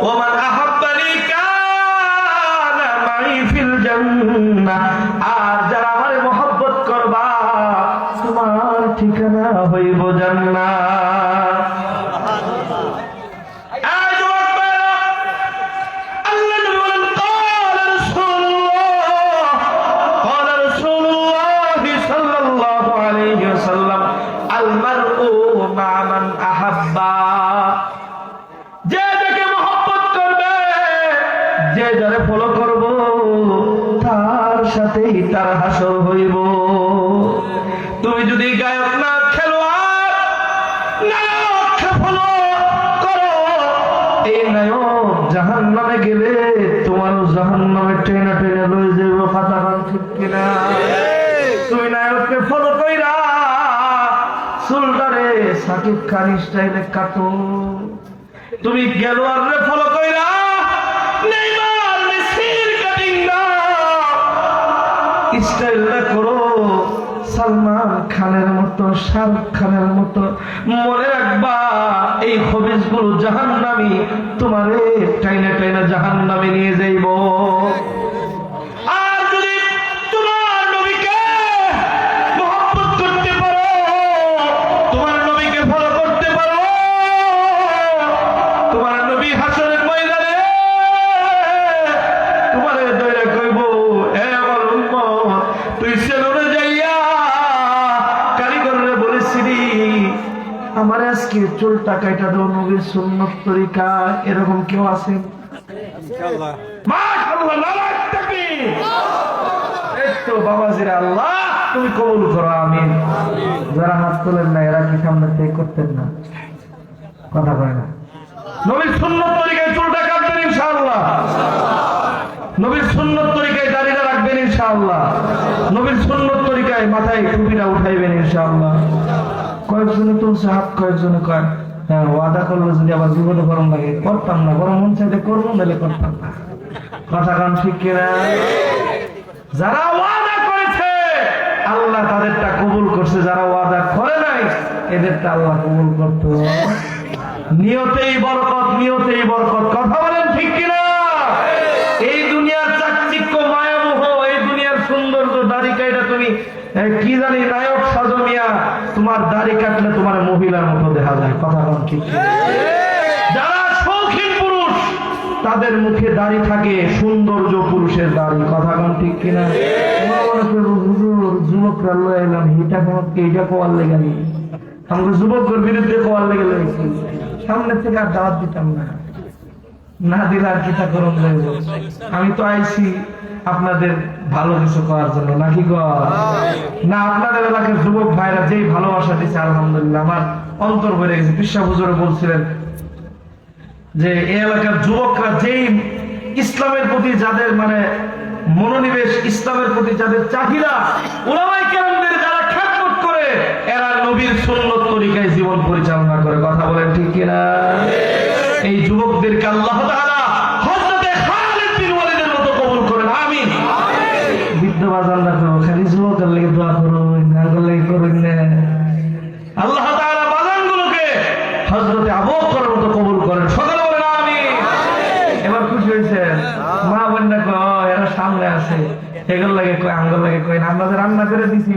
ওমান আহাব্বানি কানা মাই ফিল জান্নাহ। আর যারা আমারে মহব্বত করবা, তোমার ঠিকানা হইব জান্নাত। আল্লাহ নবী বলেন, ক্বালা রাসূলুল্লাহ সাল্লাল্লাহু আলাইহি ওয়াসাল্লাম, আল মারউ মা মান আহাব্বা। যে যাকে মহব্বত করবে, যে যারে ফলো করব, তার সাথেই তার হাসর হইব। তুমি যদি গায়ক না, খেলোয়াড়, নায়ককে ফলো করো, এই নায়ক জাহান্নামে গেলে তোমারও জাহান্নামে টেনে টেনে লয়ে যাইব। কথা বল ঠিক কিনা? তুমি নায়ককে ফলো কইরা চুলটারে সাকিব খান স্টাইলে কাটো, তুমি খেলোয়াড়রে ফলো কইরা নেইমার মেসির কাটিং দাও, স্টাইলটা করো সালমান খানের মতো, শাহরুখ খানের মতো। মনে রাখবা, এই খবিসগুলো জাহান্নামী, তোমারে টাইনা টাইনা জাহান্নামে নিয়ে যাইব। আর যদি তোমার নবীকে মহব্বত করতে পারো, তোমার নবীকে ফলো করতে পারো, তোমার নবী হাসরের ময়দানে তোমারে দইরা কইব, এ আমার উম্মত, তুই সেলুনে যাইয়া কারিগররে বলেছিলি আমার আজকে চুলটা কাইটা দাও নবীর সুন্নত তরিকা, এরকম কেউ আছে? ইনশাআল্লাহ, মাশাআল্লাহ, নারায়ে তাকবীর। এই তো বাবাজিরা, আল্লাহ তুমি কবুল করো, আমিন। যারা হাত তোলেন না এরা কি সামনে থেকে করতেন না? কথা বলে না। নবীর সুন্নত তরিকায় চুলটা কাটবেন ইনশাআল্লাহ, নবীর সুন্নত তরিকায় দাড়িটা রাখবেন ইনশাআল্লাহ, নবীর সুন্নত তরিকায় মাথায় টুপিটা উঠাইবেন ইনশাআল্লাহ। কয়েকজনে তুলছে হাত, কয়েকজনে কয় হ্যাঁ ওয়াদা করলো যদি আবার বিপদে গরম লাগে করতাম না, গরম মন চাইলে করবো, নাহলে করতাম না। কথা কান ঠিক কিনা? যারা ওয়াদা করেছে আল্লাহ তাদেরটা কবুল করছে, যারা ওয়াদা করে নাই এদেরটা আল্লাহ কবুল করতো। নিয়তেই বরকত, নিয়তেই বরকত। কথা বলেন ঠিক কিনা? এই দুনিয়ার চাকচিক্য, মায়ামোহ, এই দুনিয়ার সৌন্দর্য, দাড়ি কাটা তুমি কি জানি নায়ক সাজো মিয়া, তোমার দাড়ি কাটলে তোমার মহিলার মতো দেখা যায়। কথা বলেন ঠিক কিনা? যারা শৌখিন পুরুষ তাদের মুখে দাড়ি থাকে সৌন্দর্য পুরুষের দাড়ি। কথা বলেন ঠিক কিনা? যুবকরা লয়ে এলাম এইটা কোয়ার লেগে নি, আমাকে যুবকের বিরুদ্ধে কোয়ার লেগে লেগেছি, সামনে থেকে আর দাওয়াত দিতাম না, না দিলে আর কিতা করুন যাইব। আমি তো আইছি আপনাদের ভালো কিছু করার জন্য, নাকি না? আপনাদের এলাকার যুবক ভাইরা যেই ভালোবাসা দিচ্ছে আলহামদুলিল্লাহ, আমার অন্তর ভরে গেছে। পিসা হুজুরে বলছিলেন যে এই এলাকার যুবকরা যেই ইসলামের প্রতি যাদের মানে মনোনিবেশ, ইসলামের প্রতি যাদের চাহিদা, উলামায়ে কেরামদের যারা খেদমত করে, এরা নবীর সুন্নত তরিকায় জীবন পরিচালনা করে। কথা বলেন ঠিক কিনা? এই যুবকদেরকে আল্লাহ তাআলা হযরতে খালিদ বিন ওয়ালিদের মতো কবুল করেন, আমিন। বৃদ্ধ বাজানরা তো খালি যুবকের লাগি দোয়া করুন, নাগর লাগি করুন না। আল্লাহ তাআলা বাজানগুলোকে হযরতে আবু বকরের মতো কবুল করেন, সকলে বলেন আমিন। এবার খুশি হয়েছেন? মা বোনরা কয় এরা সামনে আছে, এগুলো লাগে কই, আঙ্গুল লাগে কই, আমরা যে রান্না করে দিছি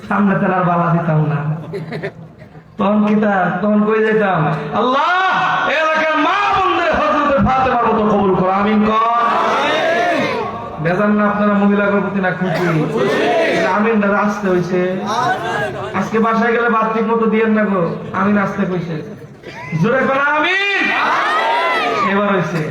সামনে তেল আর বালা দিতাম না, তখন কিতা, তখন কই যেতাম আল্লাহ এলাকার মা বোনদের হযরতে ফাতেমার মতো কবুল করো, আমিন কর। বেজান না আপনারা মহিলাদের প্রতি না খুশি? আমিন দাদা আসতে হইছে। আজকে বাসায় গেলে ভাত ঠিক মতো দিয়েন না গো, আমিন আসতে কইছে, জোরে কোন আমিন। এবার হইছে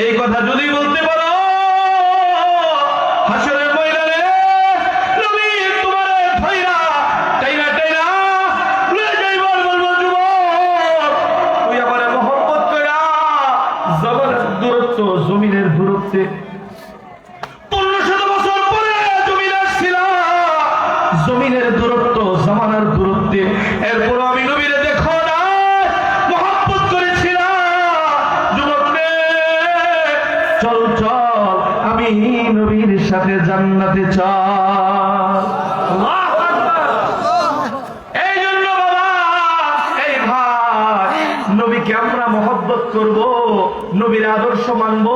এই কথা যদি বলতে পারো, হাসরের ময়দানে নবী তোমারে ধইরা টাইনা টাইনা লয়ে যাইবার বলবো, যুবক তুই আমারে মহব্বত কইরা জমিনের দূরত্ব, জমিনের দূরত্বে 1500 বছর পরে জমিন আসছিল, জমিনের দূরত্ব, জামানার দূরত্বে, এরপর আমি নবীরে দেখো না মহব্বত করেছিলাম। চল চল আমি নবীর সাথে জান্নাতে চল। এই জন্য বাবা, এই ভাই, নবীকে আমরা মহব্বত করব, নবীর আদর্শ মানব,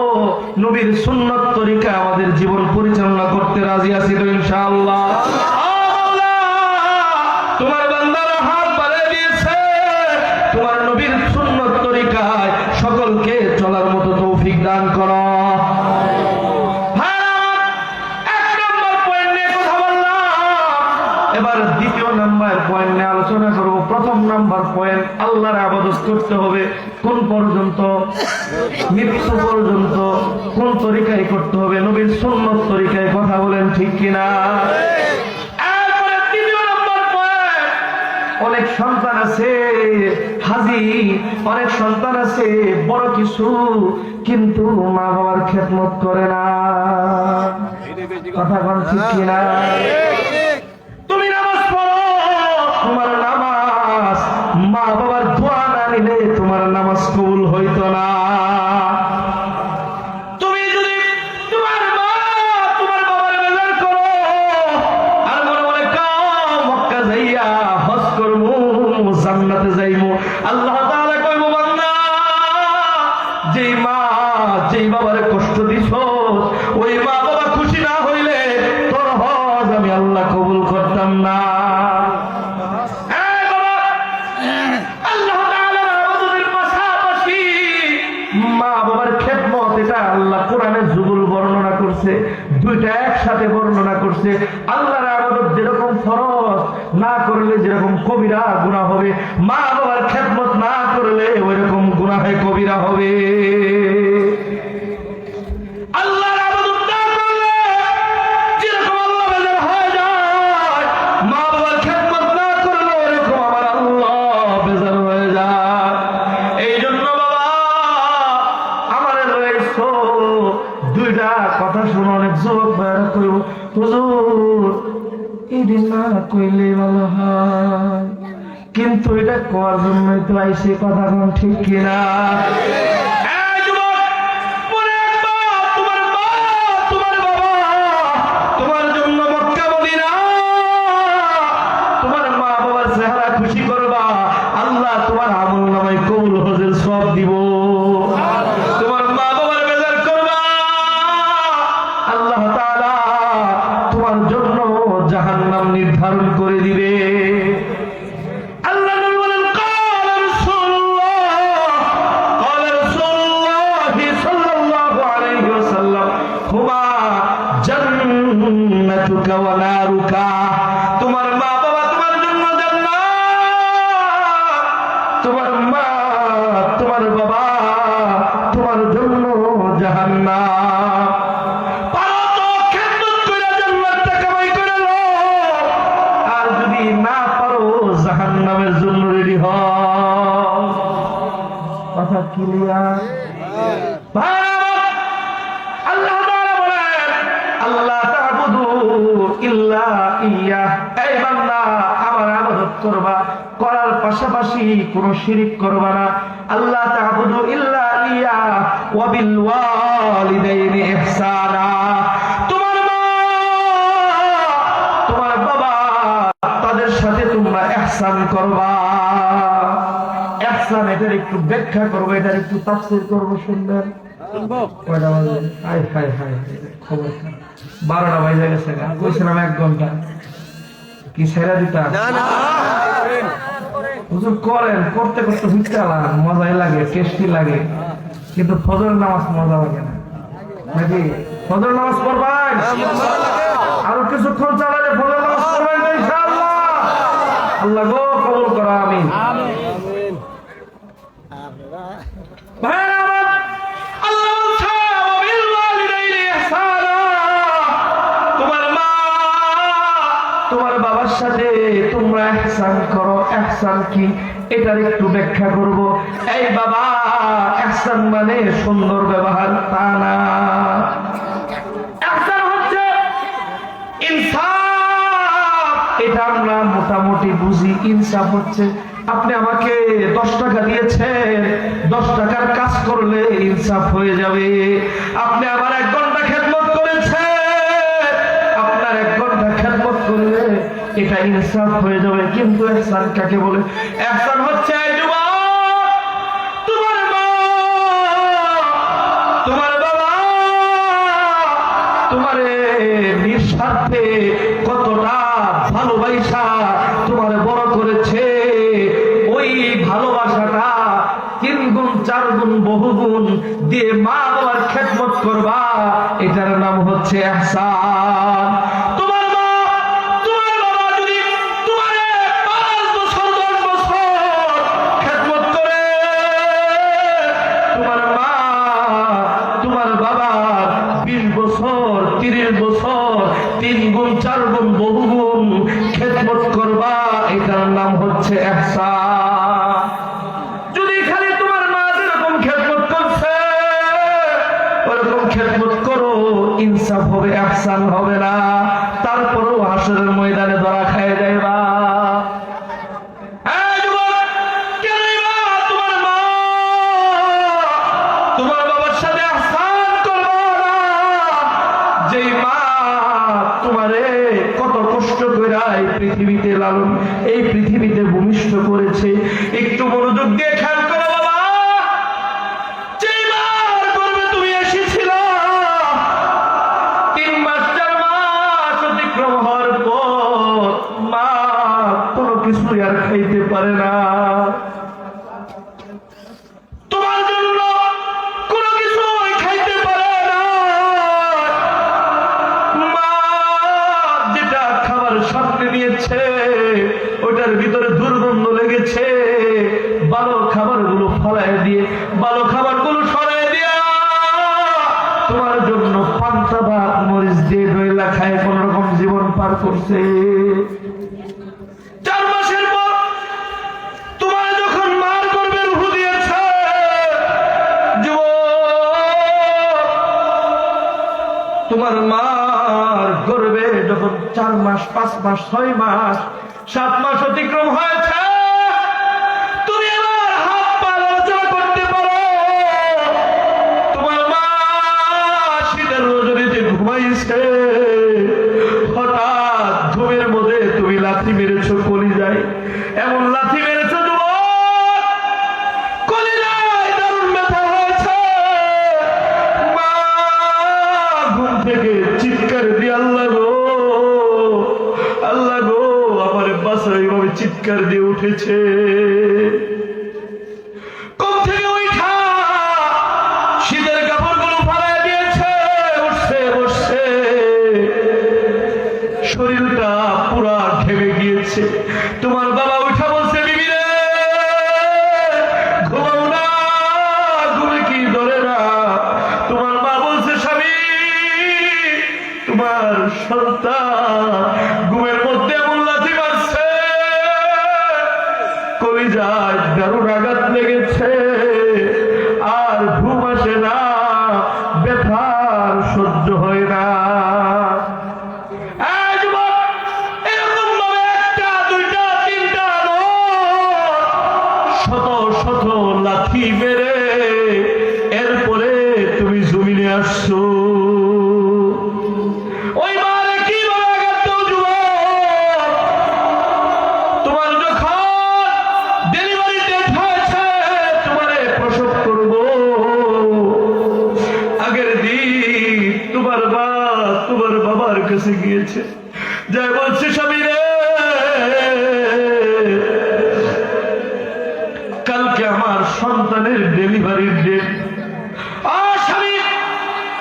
নবীর সুন্নত তরিকা আমাদের জীবন পরিচালনা করতে রাজি আছি তো ইনশাআল্লাহ। তোমার বান্দারা হাত বাড়িয়ে দিয়েছে, তোমার নবীর সুন্নত তরিকায় সকলকে চলার মতো তৌফিক দান করো। এবার দ্বিতীয় নাম্বার পয়েন্ট নিয়ে আলোচনা করব। প্রথম নাম্বার পয়েন্ট, আল্লাহর ইবাদত করতে হবে কোন পর্যন্ত? মৃত্যু পর্যন্ত। কোন তরিকায় করতে হবে? নবীর সুন্নত তরিকায়। কথা বলেন ঠিক কিনা? এরপরে তৃতীয় নাম্বার পয়েন্ট, অনেক সন্তান আছে হাজি, অনেক সন্তান আছে বড় কিছু, কিন্তু মা বাবার খেদমত করে না। কথা বলেন ঠিক কিনা? তুমি নামাজ পড়ো, তোমার নামাজ মা মা বাবার দোয়া না নিলে তোমার নামাজ কবুল হইতো না। তুমি যদি তোমার মা তোমার বাবার বেজার করো আর মনে মনে কাও মক্কা যাইয়া হজ করবো, জান্নাতে যাইবো, আল্লাহ তাআলা কইবো বান্দা যেই মা যেই বাবারে কষ্ট দিছ ওই মা বাবা খুশি না হইলে তোর হজ আমি আল্লাহ কবুল করতাম না। মা বাবার খেদমত এটা আল্লাহ কোরআনে যুগল বর্ণনা করছে, দুইটা একসাথে বর্ণনা করছে। আল্লাহর ইবাদত যেরকম ফরজ, না করলে যেরকম কবিরা গুনাহ হবে, মা বাবার খেদমত না করলে ওইরকম গুনাহে কবিরা হবে। আল্লাহর ইবাদত না করলে যেরকম আল্লাহ বেজার হয়ে যায়, মা বাবার খেদমত না করলে ওইরকম আমার আল্লাহ বেজার হয়ে যায়। এই জন্য দুইটা কথা শুনে অনেক যুবক ভাইরা কইব হুজুর এটি না কইলে ভালো হয়, কিন্তু এটা কোয়ার জন্যই তো আইসে, কথা কোন ঠিক কিনা? তোমার জন্য মক্কা মদিনা তোমার মা বাবার চেহারা খুশি করবা, আল্লাহ তোমার আমল নামায় কবুল হজের সব দিব। তোমার মা বাবার বেজার করবা, আল্লাহ তাআলা তোমার জন্য জাহান্নাম নির্ধারণ করে দিবে। আল্লাহ নবী বলেন ক্বালা রাসূলুল্লাহ সাল্লাল্লাহু আলাইহি ওয়াসাল্লাম হুমা জান্নাতুকা ওয়া নারুকা। তোমার মা বাবা তোমার জন্য জান্নাত, তোমার মা তোমার বাবা তোমার জন্য জাহান্নাম। পারো তো খেদমত করে জান্নাতটা কামাই করে নাও, আর যদি না পারো জাহান্নামের জন্য রেডি হও। কথা ক্লিয়ার? আল্লাহ তাআলা বলেন আল্লাহ তা'বুদু ইল্লা ইয়্যাহ। এই বান্দা আমার ইবাদত করবা, করার পাশাপাশি কোনো শিরক করবা না। আল্লাহ তা'বুদু ইল্লা ইয়্যাহ ওয়া বিল ওয়ালিদাইনি ইহসানা। তোমার মা তোমার বাবা তাদের সাথে তোমরা ইহসান করবা। ইহসান এটার একটু ব্যাখ্যা করব, এটার একটু তাফসীর করব, শুনবেন? কয়টা বাজে? হাই হাই হাই, খবর 12টা বাজে গেছে। কইছিলাম 1 ঘন্টা, কি ছেড়ে দিতা? না না হুজুর করেন, করতে করতে হুইটালাম, মজাই লাগে, টেস্টি লাগে, কিন্তু ফজর নামাজ মজা লাগে না নাকি? ফজর নামাজ পড়বেন, আরো কিছুক্ষণ চালালে ফজর নামাজ পড়বেন তো ইনশাআল্লাহ। আল্লাহ গো কবুল করো, আমিন। ভাইরা আমার, আল্লাহ বলছে ওয়া বিল ওয়ালিদাইনি ইহসানা। তোমার মা তোমার বাবার সাথে তোমরা ইহসান করো। ইহসান কি এটার একটু ব্যাখ্যা করব। এই বাবা, ইহসান মানে সুন্দর ব্যবহার তা না। ইহসান হচ্ছে ইনসাফ, এটা আমরা মোটামুটি বুঝি। ইনসাফ হচ্ছে আপনি আমাকে 10 টাকা দিয়েছেন, 10 টাকার কাজ করলে ইনসাফ হয়ে যাবে। আপনি আমার 1 ঘন্টা খেদমত করেছেন, আপনার 1 ঘন্টা খেদমত করলে এটা ইনসাফ হয়ে যাবে। কিন্তু ইহসান কাকে বলে? ইহসান হচ্ছে যুবক, তোমার মা তোমার বাবা তোমারে নিঃস্বার্থে কতটা ভালোবাসা তোমার বড় করেছে, ওই ভালোবাসাটা 3 গুণ 4 গুণ বহুগুণ দিয়ে মা বাবার খেদমত করবা, এটার নাম হচ্ছে ইহসান। তোমার মা তোমার বাবা যদি তোমারে 5 বছর 10 বছর খেদমত করে, তোমার মা তোমার বাবা 20 বছর 30 বছর 3 গুণ 4 গুণ বহুগুণ খেদমত করবা, এটার নাম হচ্ছে ইহসান। যদি খালি তোমার মা যেরকম খেদমত করছে ওরকম খেদমত করো, ইনসাফ হবে, ইহসান হবে না। তারপরেও হাসরের ময়দানে ধরা খায় যাইবা। তোমার বাবার সাথে আহসান করবা না। যেই মা তোমারে কত কষ্ট করে এই পৃথিবীতে লালন, এই পৃথিবীতে ভূমিষ্ঠ করেছে, একটু মনোযোগ দিয়ে খেয়াল করো বাবা। যেই মার গর্ভে তুমি এসেছিল, 3 মাস 4 মাস অতিক্রম হওয়ার পর মা কোনো কিছু আর খাইতে পারে না, তোমার জন্য কোনো কিছু খাইতে পারে না। মা যেটা খাবার সামনে নিয়েছে ওটার ভিতরে দুর্গন্ধ লেগেছে, ভালো খাবারগুলো ফালাই দিয়ে, ভালো খাবারগুলো সরাই দিয়া তোমার জন্য পান্তা ভাত মরিচ দিয়ে রইলা খায় কোন রকম জীবন পার করছে। 4 মাসের পর তোমার যখন মার গর্ভে রূহ দিয়েছে, তোমার মার গর্ভে যখন 4 মাস 5 মাস 6 মাস 7 মাস অতিক্রম হয়েছে, তুমি আমার হাত পা নড়াচড়া করতে পারো। তোমার মা শীতের রজনীতে ঘুমাইছে, হঠাৎ ঘুমের মধ্যে তুমি লাথি মেরেছো কলিজায়, এমন লাথি মেরেছো যুবক, কলিজায় দারুণ ব্যথা হয়েছে। মা ঘুম থেকে চিৎকার দিয়ে আল্লাহ গো, আল্লাহ গো আমার বাসা, এইভাবে চিৎকার দিয়ে উঠেছে। ঘুম থেকে উঠা শীতের কাপড়গুলো ফালাই দিয়েছে, উঠছে বসছে, শরীরটা পুরা ঘেমে গিয়েছে। তোমার বাবা উঠা বলছে, বিবি রে ঘুমাও না, ঘুমে কি ধরে না। তোমার মা বলছে, স্বামী তোমার সন্তান ঘুমের মধ্যে এমন লাথি মারছে, কলিজায় দারুণ আঘাত লেগেছে, আর ঘুম আসে না, ব্যথার সহ্য হয় না। এরকম ভাবে 1টা 2টা 3টা শত শত লাথি মেরে এরপরে তুমি জমিনে আসছো। ওই মারে কিভাবে আঘাত দাও যুবক? তোমার যখন ডেলিভারি ডেট হয়েছে, তোমারে প্রসব করব, আগের দিন তোমার মা তোমার বাবার কাছে গিয়েছে, যাই বলছে, স্বামী রে কালকে আমার সন্তানের ডেলিভারির ডেট। স্বামী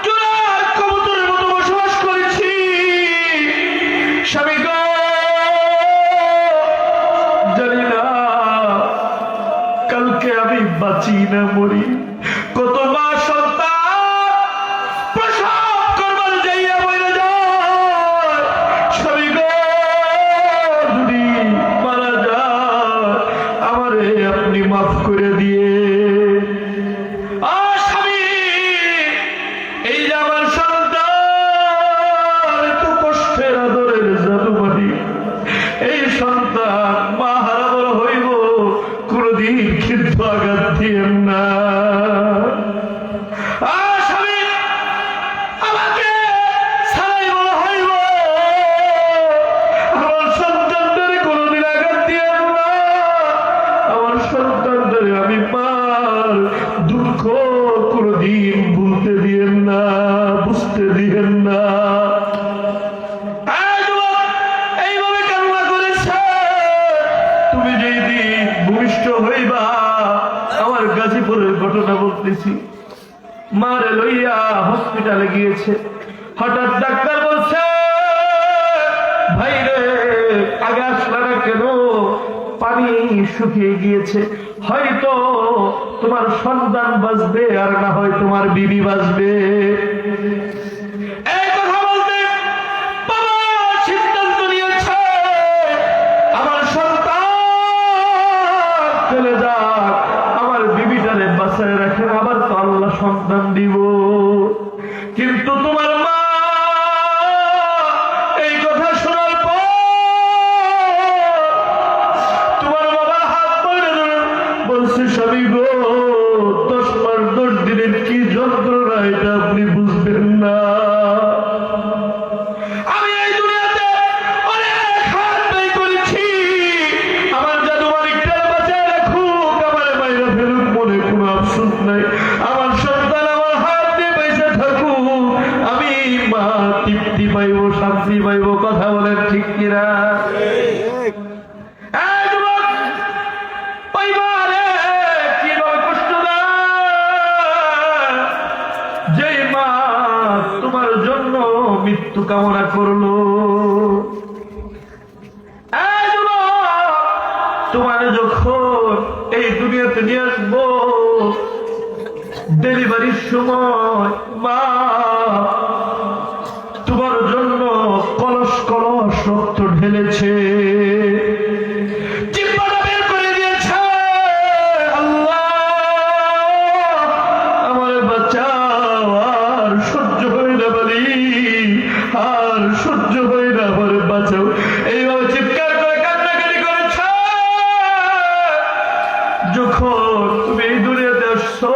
চুলার কবুতরের মতো বসবাস করেছি, স্বামী গো জানি না কালকে আমি বাঁচি না মরি। কত মা সন্তান প্রসব করবার যাইয়া বইলে যায়, স্বামী গো যদি মারা যায় আমারে আপনি মাফ করে দিয়ে। স্বামী এই যে আমার সন্তান এত কষ্টের আদরের জাদুমারি, এই সন্তান মা হারাবার হইব, কোনদিন কিন্তু আঘাত দিয়েন না। স্বামী আমাকে ছাড়াই বলা হইব, আমার সন্তানদের কোনদিন আঘাত দিয়েন না, আমার সন্তানদের আমি মার দুঃখ কোনদিন ভুলতে দিয়েন না, বুঝতে দিয়েন না। এইভাবে কান্না করেছে। তুমি যেই দিন ভূমিষ্ঠ হইবা, আমার গাজীপুরের ঘটনা বলতেছি, মারে লইয়া হসপিটালে গিয়েছে, হঠাৎ ডাক্তার বলছে, ভাই রে আগে আসলা না কেন, পানি শুকিয়ে গিয়েছে, হয়তো তোমার সন্তান বাঁচবে, আর না হয় তোমার বিবি বাঁচবে। এই কথা বলতে বাবা সিদ্ধান্ত নিয়েছে, আমার সন্তান চলে যাক, আমার বিবিটারে বাঁচায় রাখেন, আবার তো আল্লাহ সন্তান দিব। কিন্তু তোমার মা এই কথা শোনার পর তোমার বাবা হাত ধরে বলছে, স্বামী গো 10 মাস 10 দিনের কি এটা আপনি বুঝবেন না। আমি এই দুনিয়াতে অনেক হাত ব্যয় করেছি, আমার জাদু মালিকটা বাঁচায় রাখুক, আমার মায়েরা ফেরুক, মনে কোনো আফসোস নাই। আমার সন্তান আমার হাত দিয়ে বেঁচে থাকুক, আমি মা তৃপ্তি পাইব, শান্তি পাইব। কথা বলেন ঠিক কিনা? তোমার জন্য মৃত্যু কামনা করলো, তোমার যখন এই দুনিয়াতে নিয়ে আসবো, ডেলিভারির সময় মা তোমার জন্য কলস কলস রক্ত ঢেলেছে, জিহ্বাটা বের করে দিয়েছে। আল্লাহ আমার বাঁচাও, আর সহ্য হয় না বলি, আর সহ্য হয় না, আমার বাঁচাও। এইভাবে চিৎকার করে কান্নাকাটি করেছে। যখন তুমি এই দুনিয়াতে আসছো,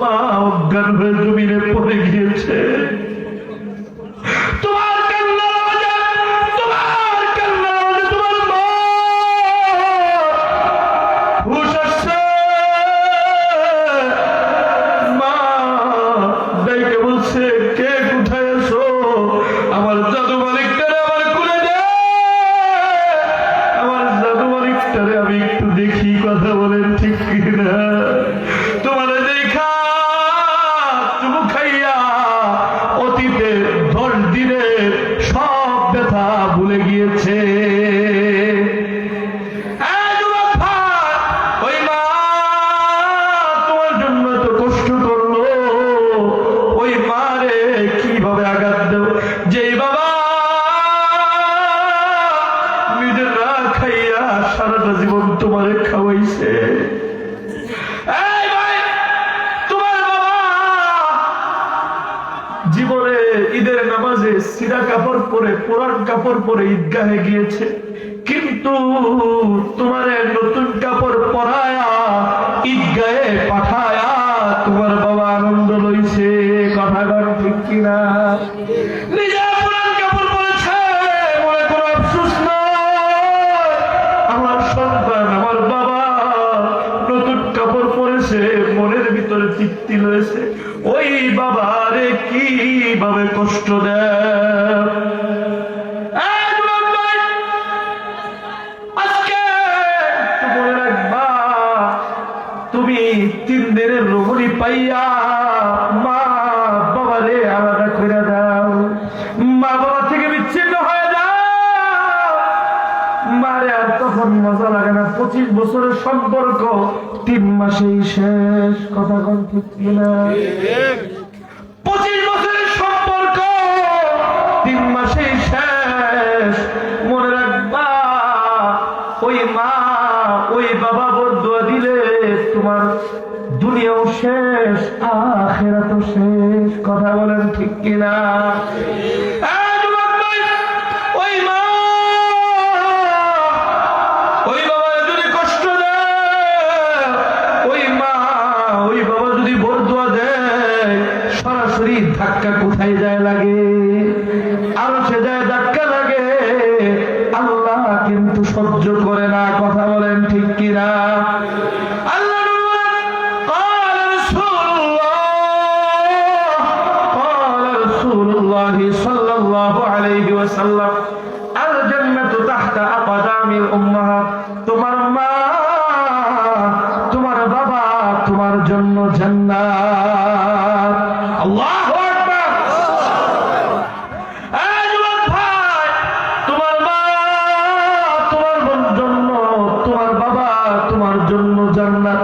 মা অজ্ঞান হয়ে জমিনে পড়ে গিয়েছে। তোমার কান্নার আওয়াজে, তোমার কান্নার আওয়াজে তোমার মা হুঁশ আসছে। মা ডাইকে বলছে, কে কোথায় আছো? আমার জাদু মালিকটারে আমার কোলে দে, আমার জাদু মালিকটারে আমি একটু দেখি। কথা বলেন ঠিক কিনা? তোমার দেখা চুমু খাইয়া অতীতে 10 দিনের সব ব্যথা ভুলে গিয়েছে। ওই মা তোমার জন্য এত কষ্ট করলো, ওই মারে কিভাবে আঘাত দেব? যেই বাবা নিজের না খাইয়া সারাটা জীবন তোমারে খাওয়াইছে। জীবনে ঈদের নামাজে সিরা কাপড় পরে, পুরান কাপড় পরে ঈদগাহে গিয়েছে, কিন্তু তোমার নতুন কাপড় পরায়া ঈদগাহে পাঠায়া তোমার বাবা আনন্দ লইছে। কথা বল ঠিক কিনা? নিজে পুরান কাপড় পরেছে, মনে কোনো আফসোস নয়। আমার সন্তান, আমার বাবা নতুন কাপড় পরেছে, মনের ভিতরে তৃপ্তি রয়েছে। ওই বাবারে কিভাবে কষ্ট দেয়? আজকে মনে রাখবা, তুমি 3 দিনের রোহনি পাইয়া মা বাবারে আলাদা করে দাও, মা বাবা থেকে বিচ্ছিন্ন হয়ে যাও। মারে আর তখন মজা লাগে না। 25 বছরের সম্পর্ক 3 মাসেই শেষ। কথা কোন ঠিক কিনা? 25 বছরের সম্পর্ক 3 মাসেই শেষ। মনে রাখবা, ওই মা ওই বাবা বদুয়া দিলে তোমার দুনিয়াও শেষ, আখিরাতও শেষ। কথা বলেন ঠিক কিনা? ওই মা ওই বাবা যদি কষ্ট দেয়, ওই মা ওই বাবা যদি বদুয়া দেয়, সরাসরি ধাক্কা কোথায় যায় লাগে? আরো সে যায় ধাক্কা লাগে। আল্লাহ কিন্তু সহ্য করে না। কথা বলেন ঠিক কিনা? আল্লাহ সাল্লাল্লাহু আলাইহি ওয়াসাল্লাম, আল জান্নাতু তাহতা আকদামিল উম্মাহাত। তোমার মা, তোমার বাবা তোমার জন্য জান্নাত। আল্লাহু আকবার। এই যুবক ভাই, তোমার মা তোমার জন্য, তোমার বাবা তোমার জন্য জান্নাত।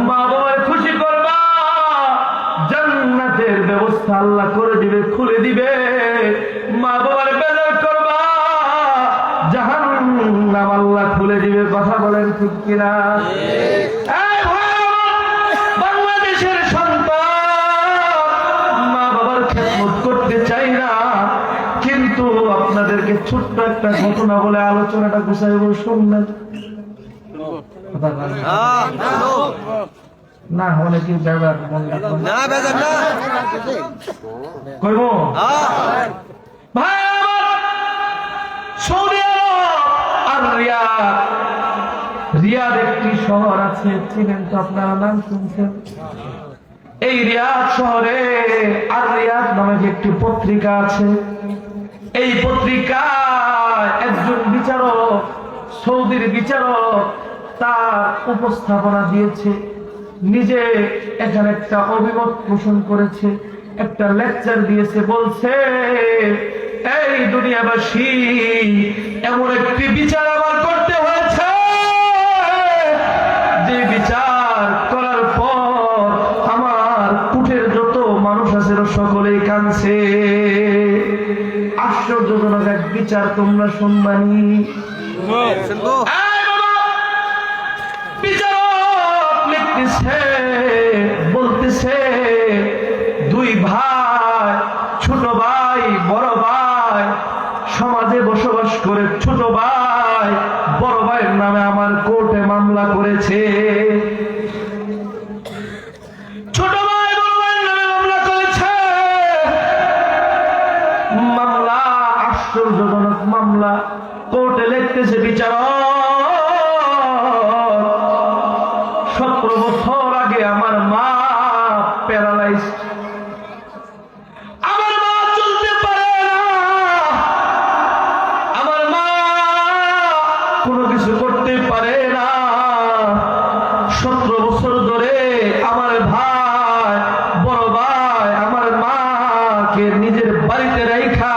মা বাবার খুশি করবা, জান্নাতের ব্যবস্থা আল্লাহ করে দিবে, খুলে দিবে। মা বাবার বেজার করবা, জাহান্নাম আল্লাহ খুলে দিবে। কথা বলেন ঠিক কিনা? বাংলাদেশের সন্তান মা বাবার খেদমত করতে চাই না, কিন্তু আপনাদেরকে ছোট্ট একটা ঘটনা বলে আলোচনাটা গুছাইব, শুনলেন? না অনেকে ব্যবহার না বেজার না কইব হ্যাঁ ভাই আমার সৌদি আরব আর রিয়াদ একটি শহর আছে, চিনেন তো আপনারা, নাম শুনছেন? এই রিয়াদ শহরে আর রিয়াদ নামে একটি পত্রিকা আছে। এই পত্রিকায় একজন বিচারক, সৌদির বিচারক, তার উপস্থাপনা দিয়েছে, নিজে এখানে একটা অভিমত পোষণ করেছে, একটা লেকচার দিয়েছে। বলছে, এই দুনিয়াবাসী, এমন একটি বিচার আমার করতে হয়েছে যে বিচার করার পর আমার কুঠের যত মানুষ আছে সকলেই কাঁদছে। আশ্চর্যজনক এক বিচার, তোমরা শুনবানি। বিচারক লিখতেছে, বলতেছে, দুই ভাই, ছোট ভাই বড় ভাই সমাজে বসবাস করে, ছোট ভাই বড় ভাইয়ের নামে আমার কোর্টে মামলা করেছে। ছোট ভাই বড় ভাইয়ের নামে মামলা করেছে। মামলা আশ্চর্যজনক মামলা। কোর্টে লিখতেছে বিচারক, 17 বছর আগে আমার মা প্যারালাইজড, আমার মা চলতে পারে না, আমার মা কোনো কিছু করতে পারে না। 17 বছর ধরে আমার ভাই, বড় ভাই আমার মাকে নিজের বাড়িতে রাইখা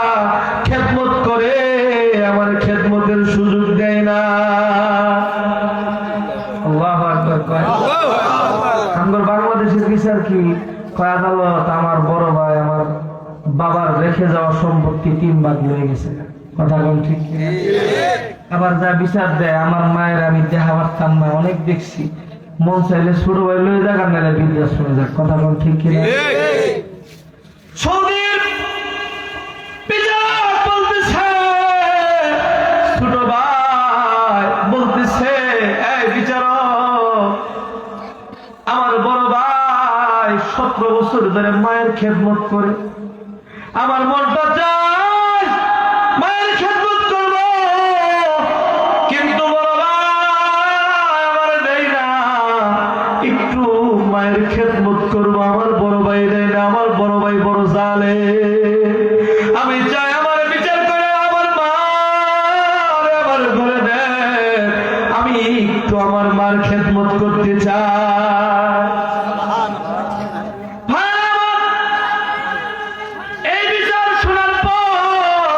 খেদমত করে, আমার খেদমতের সুযোগ দেয় না। আল্লাহু আকবার কয়। আমার বাংলাদেশের বিচার কি কয়? আদালত আমার বড় ভাই আমার বাবার রেখে যাওয়া সম্পত্তি 3 ভাগ হয়ে গেছে। কথা বল ঠিক কিনা? আবার যা বিচার দেয়, আমার মায়ের আমি দেখা পারতাম না, অনেক দেখছি, মন চাইলে ছোট ভাই লয়ে যাক, আর নাহলে বৃদ্ধাশ্রমে যাক। কথা বল ঠিক কিনা? সৌদির বিচার বলতেছে, ছোট ভাই বলতেছে, এই বিচারক, আমার বড় ভাই 17 বছর ধরে মায়ের খেদমত করে, আমার মনটা চায় মায়ের খেদমত করব, কিন্তু বড় ভাই আমার দেয় না। একটু মায়ের খেদমত করব, আমার বড় ভাই দেয় না। আমার বড় ভাই বড় জালে। আমি চাই আমার বিচার করে আমার মা আমার ঘরে দেয়, আমি একটু আমার মার খেদমত করতে চাই। এই বিচার শোনার পর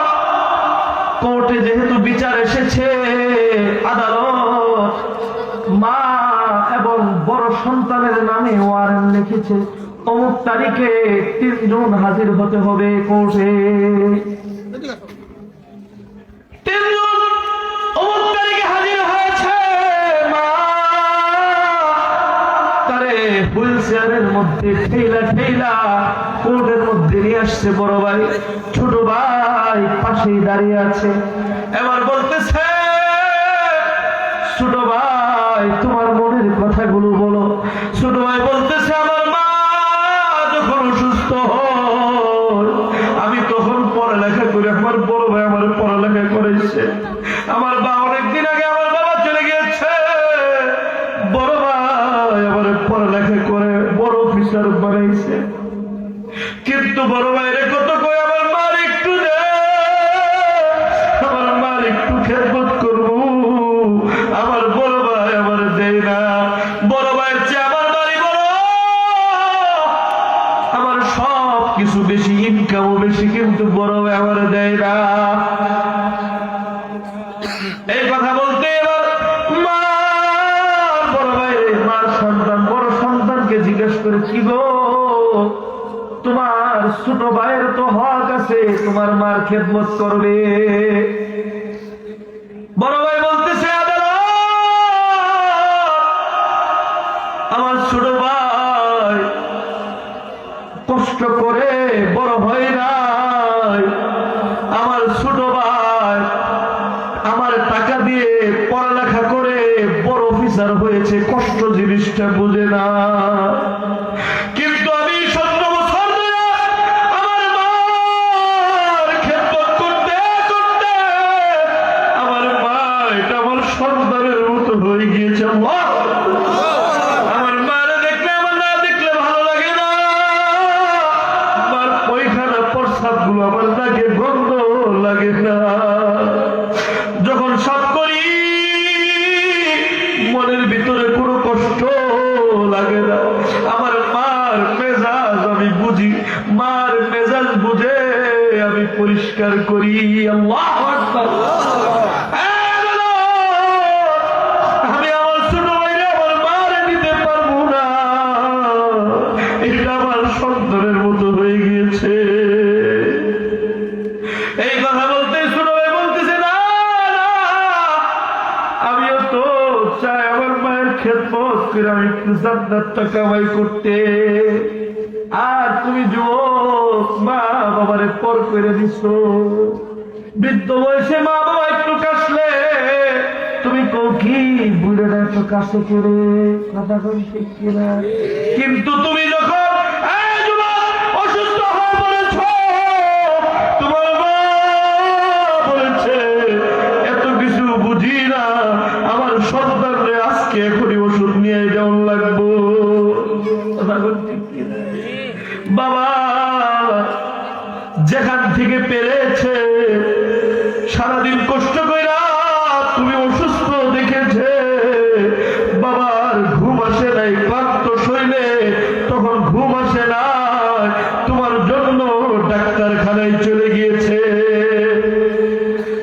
কোর্টে যেহেতু বিচার এসেছে, আদালত মা এবং বড় সন্তানের নামে ওয়ারেন্ট লিখেছে, অমুক তারিখে 3 জন হাজির হতে হবে কোর্টে। 3 জন অমুক তারিখে হাজির হয়েছে। মা তারে হুইল চেয়ারের মধ্যে ঠেলা কোর্টের মধ্যে নিয়ে আসছে। বড় ভাই, ছোট ভাই পাশেই দাঁড়িয়ে আছে। এবার বলতেছে, ছোট ভাই তোমার মনের কথাগুলো বলো। ছোট ভাই বলতেছে, আমার মা যখন অসুস্থ হয় আমি তখন পড়ালেখা করি, আমার বড় ভাই আমার পড়ালেখা করেছে। আমার বা অনেকদিন আগে আমার বাবা চলে গিয়েছে, বড় ভাই আমার পড়ালেখা করে বড় অফিসার বানাইছে, কিন্তু বড় ভাইরে কত কই আমার মার একটু দে, আমার মার একটু খেদমত করব, আমার বড় ভাই আমার দেয় না। বড় ভাইয়ের চেয়ে আমার বাড়ি বড়, আমার সব কিছু বেশি, ইনকামও বেশি, কিন্তু বড় ভাই আমার দেয় না। এই কথা বলতে এবার মা বড় ভাই, মার সন্তান বড় সন্তানকে জিজ্ঞেস করে, কি গো তোমার ছোট ভাইয়ের তো হক আছে, তোমার মার খেদমত করবে। বড় ভাই বলতেছে, আদালত আমার ছোট ভাই কষ্ট করে বড় হয় নাই, আমার ছোট ভাই আমার টাকা দিয়ে পড়ালেখা করে বড় অফিসার হয়েছে, কষ্ট জিনিসটা বুঝে না। কিন্তু আমি 17 বছর ধরে আমার মার খেদমত করতে করতে আমার মা এটা আমার সন্তানের মতো হয়ে গিয়েছে। আমার মারে দেখলে আমার না দেখলে ভালো লাগে না। মার পয়খানা প্রস্রাব গুলো আমার নাকে গন্ধ লাগে না। যখন সাপ করি মনের ভিতরে কোনো কষ্ট লাগে না। আমার মার মেজাজ আমি বুঝি, মার মেজাজ বুঝে আমি পরিষ্কার করি। আল্লাহু আকবার। আমি আমার ছোট ভাইরা আমার মারে দিতে পারবো না, এটা আমার সন্তানের মতো হয়ে গিয়েছে। এই কথা বলতে ছোট ভাই বলতেছে না না, আমিও তো চাই আমার মায়ের খেদমত করে আমি একটু জান্নাতটা কামাই করতে। আর তুমি যুবক, মা বাবারে পর করে দিছো, বৃদ্ধ বয়সে মা বাবা একটু কাশলে তুমি কও কি বুড়েরা এত কাছে করে, কথা কোন ঠিক কিনা? কিন্তু তুমি যখন অসুস্থ হয়ে পড়েছ, তোমার মা বলেছে এত কিছু বুঝি না, আমার সন্তানরে আজকে এখনই ওষুধ নিয়ে যাওয়ার লাগবো, কথা কোন ঠিক কিনা? বাবা যেখান থেকে পেরেছে সারাদিন কষ্ট কইরা তুমি অসুস্থ দেখেছে, বাবার ঘুম আসে নাই, ক্লান্ত শরীরে তখন ঘুম আসে না, তোমার জন্য ডাক্তারখানায় চলে গিয়েছে।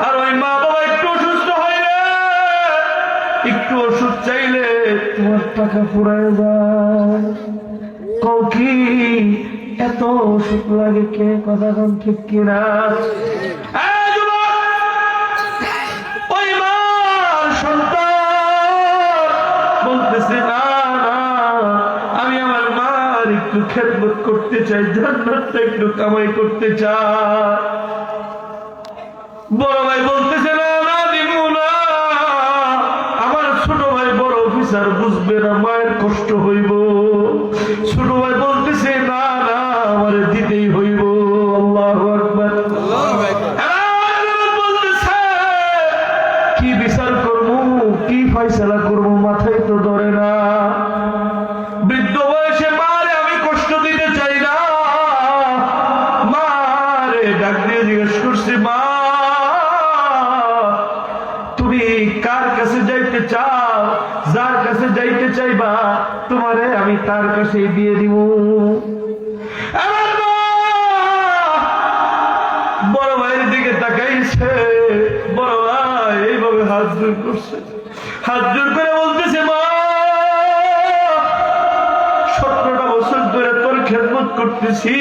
আর ওই মা বাবা একটু অসুস্থ হইলে একটু ওষুধ চাইলে তোমার টাকা ফুরায় যায়। কও কি এত ওষুধ লাগে কে, কথা কোন ঠিক কিনা? ওই মার সন্তান বলতেছে না না, আমি আমার মার একটু খেদমত করতে চাই, জান্নাতটা একটু কামাই করতে চাই। বড় ভাই বলতেছে না না দিব না, আমার ছোট ভাই বড় অফিসার, বুঝবে না মায়ের কষ্ট হইব। ছোট ভাই বলতেছে না না আমার দিতেই হইব। আল্লাহু আকবার। বলতেছে কি বিচার করবো, কি ফয়সালা করবো, মাথায় তো ধরে না। বৃদ্ধ বয়সে মারে আমি কষ্ট দিতে চাই না। মারে ডাক দিয়ে জিজ্ঞেস করছি, মা তুমি কার কাছে যাইতে চাও? যার কাছে যাইতে চাইবা তোমারে আমি তার কাছে দিয়ে দিব। আমার মা বড় ভাইয়ের দিকে তাকাইছে, বড় ভাই এইভাবে হাত জোর করছে, হাত জোর করে বলতেছে, মা 17টা বছর ধরে তোর খেদমত করতেছি,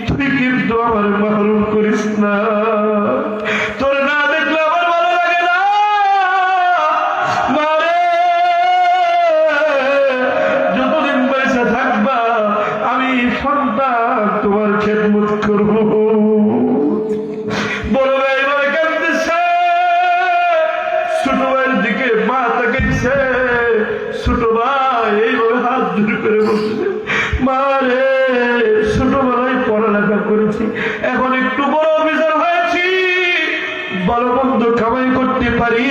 তুই কিন্তু আমার মাহরুম করিস না। তোর না দেখলে আমার ভালো লাগে না। মারে যতদিন পয়সা থাকবা আমি সন্তান তোমার খেদমত করব। বড় ভাই এবারে কাঁদতেছে, ছোট ভাইয়ের দিকে মা তাকাইছে। ছোট ভাই এইভাবে হাত জোর করে বলছে, মা রে ছোটবেলায় পড়ালেখা করেছি, এখন একটু বড় অফিসার হয়েছি, ভালো মন্দ কামাই করতে পারি,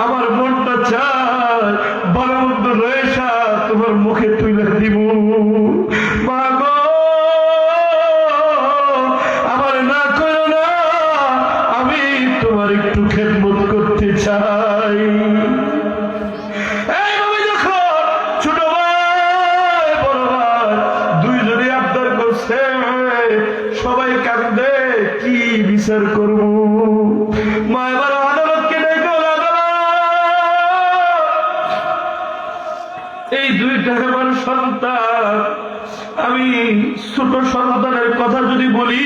আমার মনটা চায় ভালো মন্দ রয়েছে তোমার মুখে তুলে দিব। মা গো আমার না করো না, আমি তোমার একটু খেদমত করতে চাই। এইভাবে যখন ছোট ভাই বড় ভাই দুইজনে আবদার করছে, সবাই কান্দে, কি বিচার করব? মা এবার আদালতকে ডেকে, এই দুইটা আমার সন্তান, আমি ছোট সন্তানের কথা যদি বলি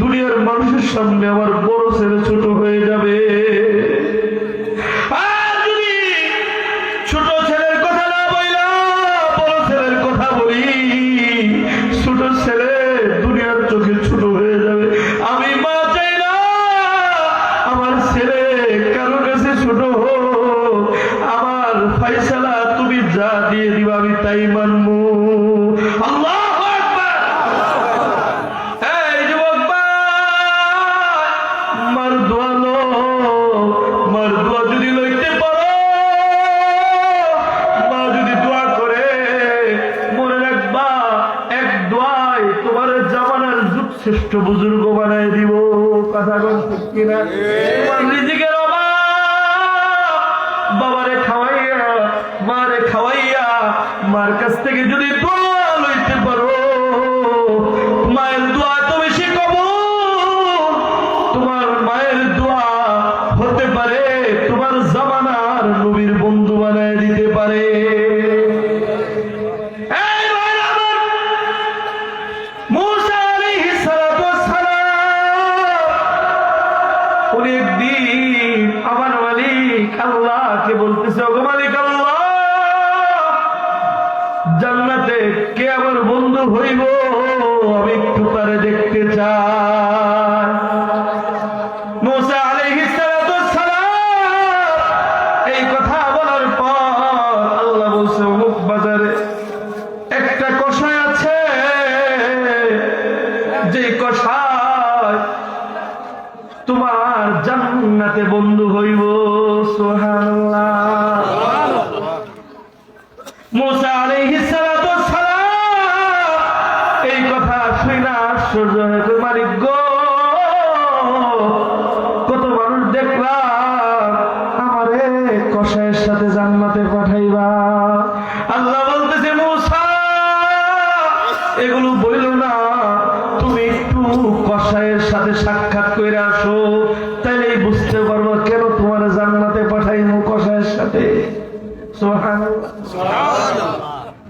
দুনিয়ার মানুষের সামনে আমার বড় ছেলে ছোট হয়ে যাবে। আর যদি ছোট ছেলের কথা না বইলা বড় ছেলের কথা বলি, ছোট ছেলে দুনিয়ার চোখে ছোট হয়ে যাবে। আমি মা চাই না আমার ছেলে কারো কাছে ছোট হোক, শ্রেষ্ঠ বুজুর্গ বানায় দিব। কথা বল ঠিক কিনা? তোমার রিজিকের অভাব, বাবারে খাওয়াইয়া মারে খাওয়াইয়া মার কাছ থেকে যদি দোয়া লইতে পারো, মায়ের দোয়া তো বেশি কবুল। তোমার মায়ের দোয়া হতে পারে তোমার জামানার নবীর বন্ধু বানায় দিতে পারে। এই ভাইরা আমার, মূসা আলাইহিস সালাতু ওয়াস সালাম উনি একদিন আমার মালিক আল্লাহকে বলতেছে, ওগো মালিক আল্লাহ, জান্নাতে কে আমার বন্ধু হইব, আমি একটু তারে দেখতে চাই। মূসা আলাইহিস সালাতু ওয়াস সালাম এই কথা বলার পর আল্লাহ বলছে, অমুক বাজারে একটা কষাই আছে, যে কষাই তোমার জান্নাতে বন্ধু হইব। সুবহানাল্লাহ। মূসা আলাইহিস সালাতু ওয়াস সালাম এই কথা শুনে আশ্চর্য হয়ে গেল, মালিক গো, কত মানুষ দেখলাম, আমারে কষায়ের সাথে জান্নাতে পাঠাইবা। আল্লাহ বলতেছে, মূসা এগুলো বইল না, তুমি একটু কষায়ের সাথে সাক্ষাৎ করে আসো, তাইলেই বুঝতে পারবো কেন তোমার জান্নাতে পাঠাইবো কষায়ের সাথে। সুবহানাল্লাহ।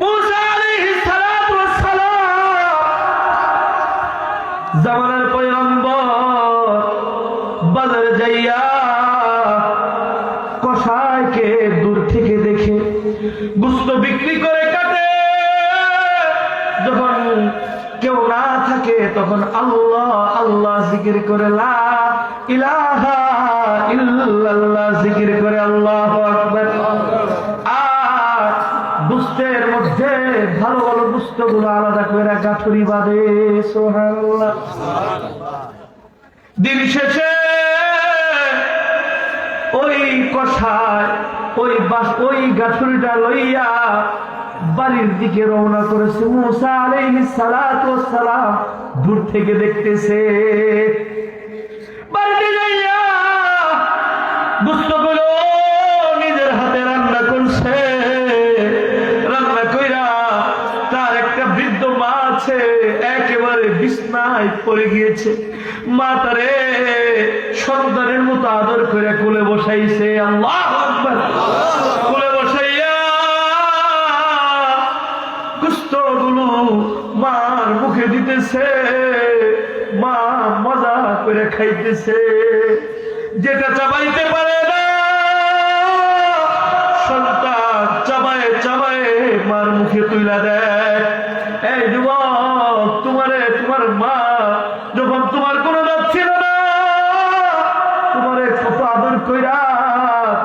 মূসা আলাইহিস সালাতু ওয়াস সালাম জামানার পয়গম্বর বাজারে যাইয়া কষাইকে দূর থেকে দেখে গোশত বিক্রি করে কাটে। যখন কেউ না থাকে তখন আল্লাহ আল্লাহ জিকির করে, লা ইলাহা ইল্লাল্লাহ জিকির করে, আল্লাহু আকবার। আর গোশতের মধ্যে ভালো ভালো গোশতগুলো আলাদা করে গাঠুরি বাঁধে। সুবহানাল্লাহ। দিন শেষে ওই কষাই ওই গাঠুরিটা লইয়া বাড়ির দিকে রওনা করেছে। মূসা আলাইহিস সালাতু ওয়াস সালাম দূর থেকে দেখতেছে। বাড়িতে যাইয়া গোশতগুলো নিজের হাতে রান্না করছে। রান্না কইরা তার একটা বৃদ্ধ মা আছে, একেবারে বিছনায় পড়ে গিয়েছে। মা তারে সন্তানের মতো আদর করে কোলে বসাইছে। আল্লাহু আকবার। কোলে বসাইয়া গোশতগুলো মার মুখে দিতেছে, মা মজা করে খাইতেছে। যেটা চাবাইতে পারে না সন্তান চাবায়ে চাবায়ে মার মুখে তুইলা দেয়। এই যুবক, তোমার মা যখন তোমার কোনো দাঁত ছিল না, তোমারে কত আদর কইরা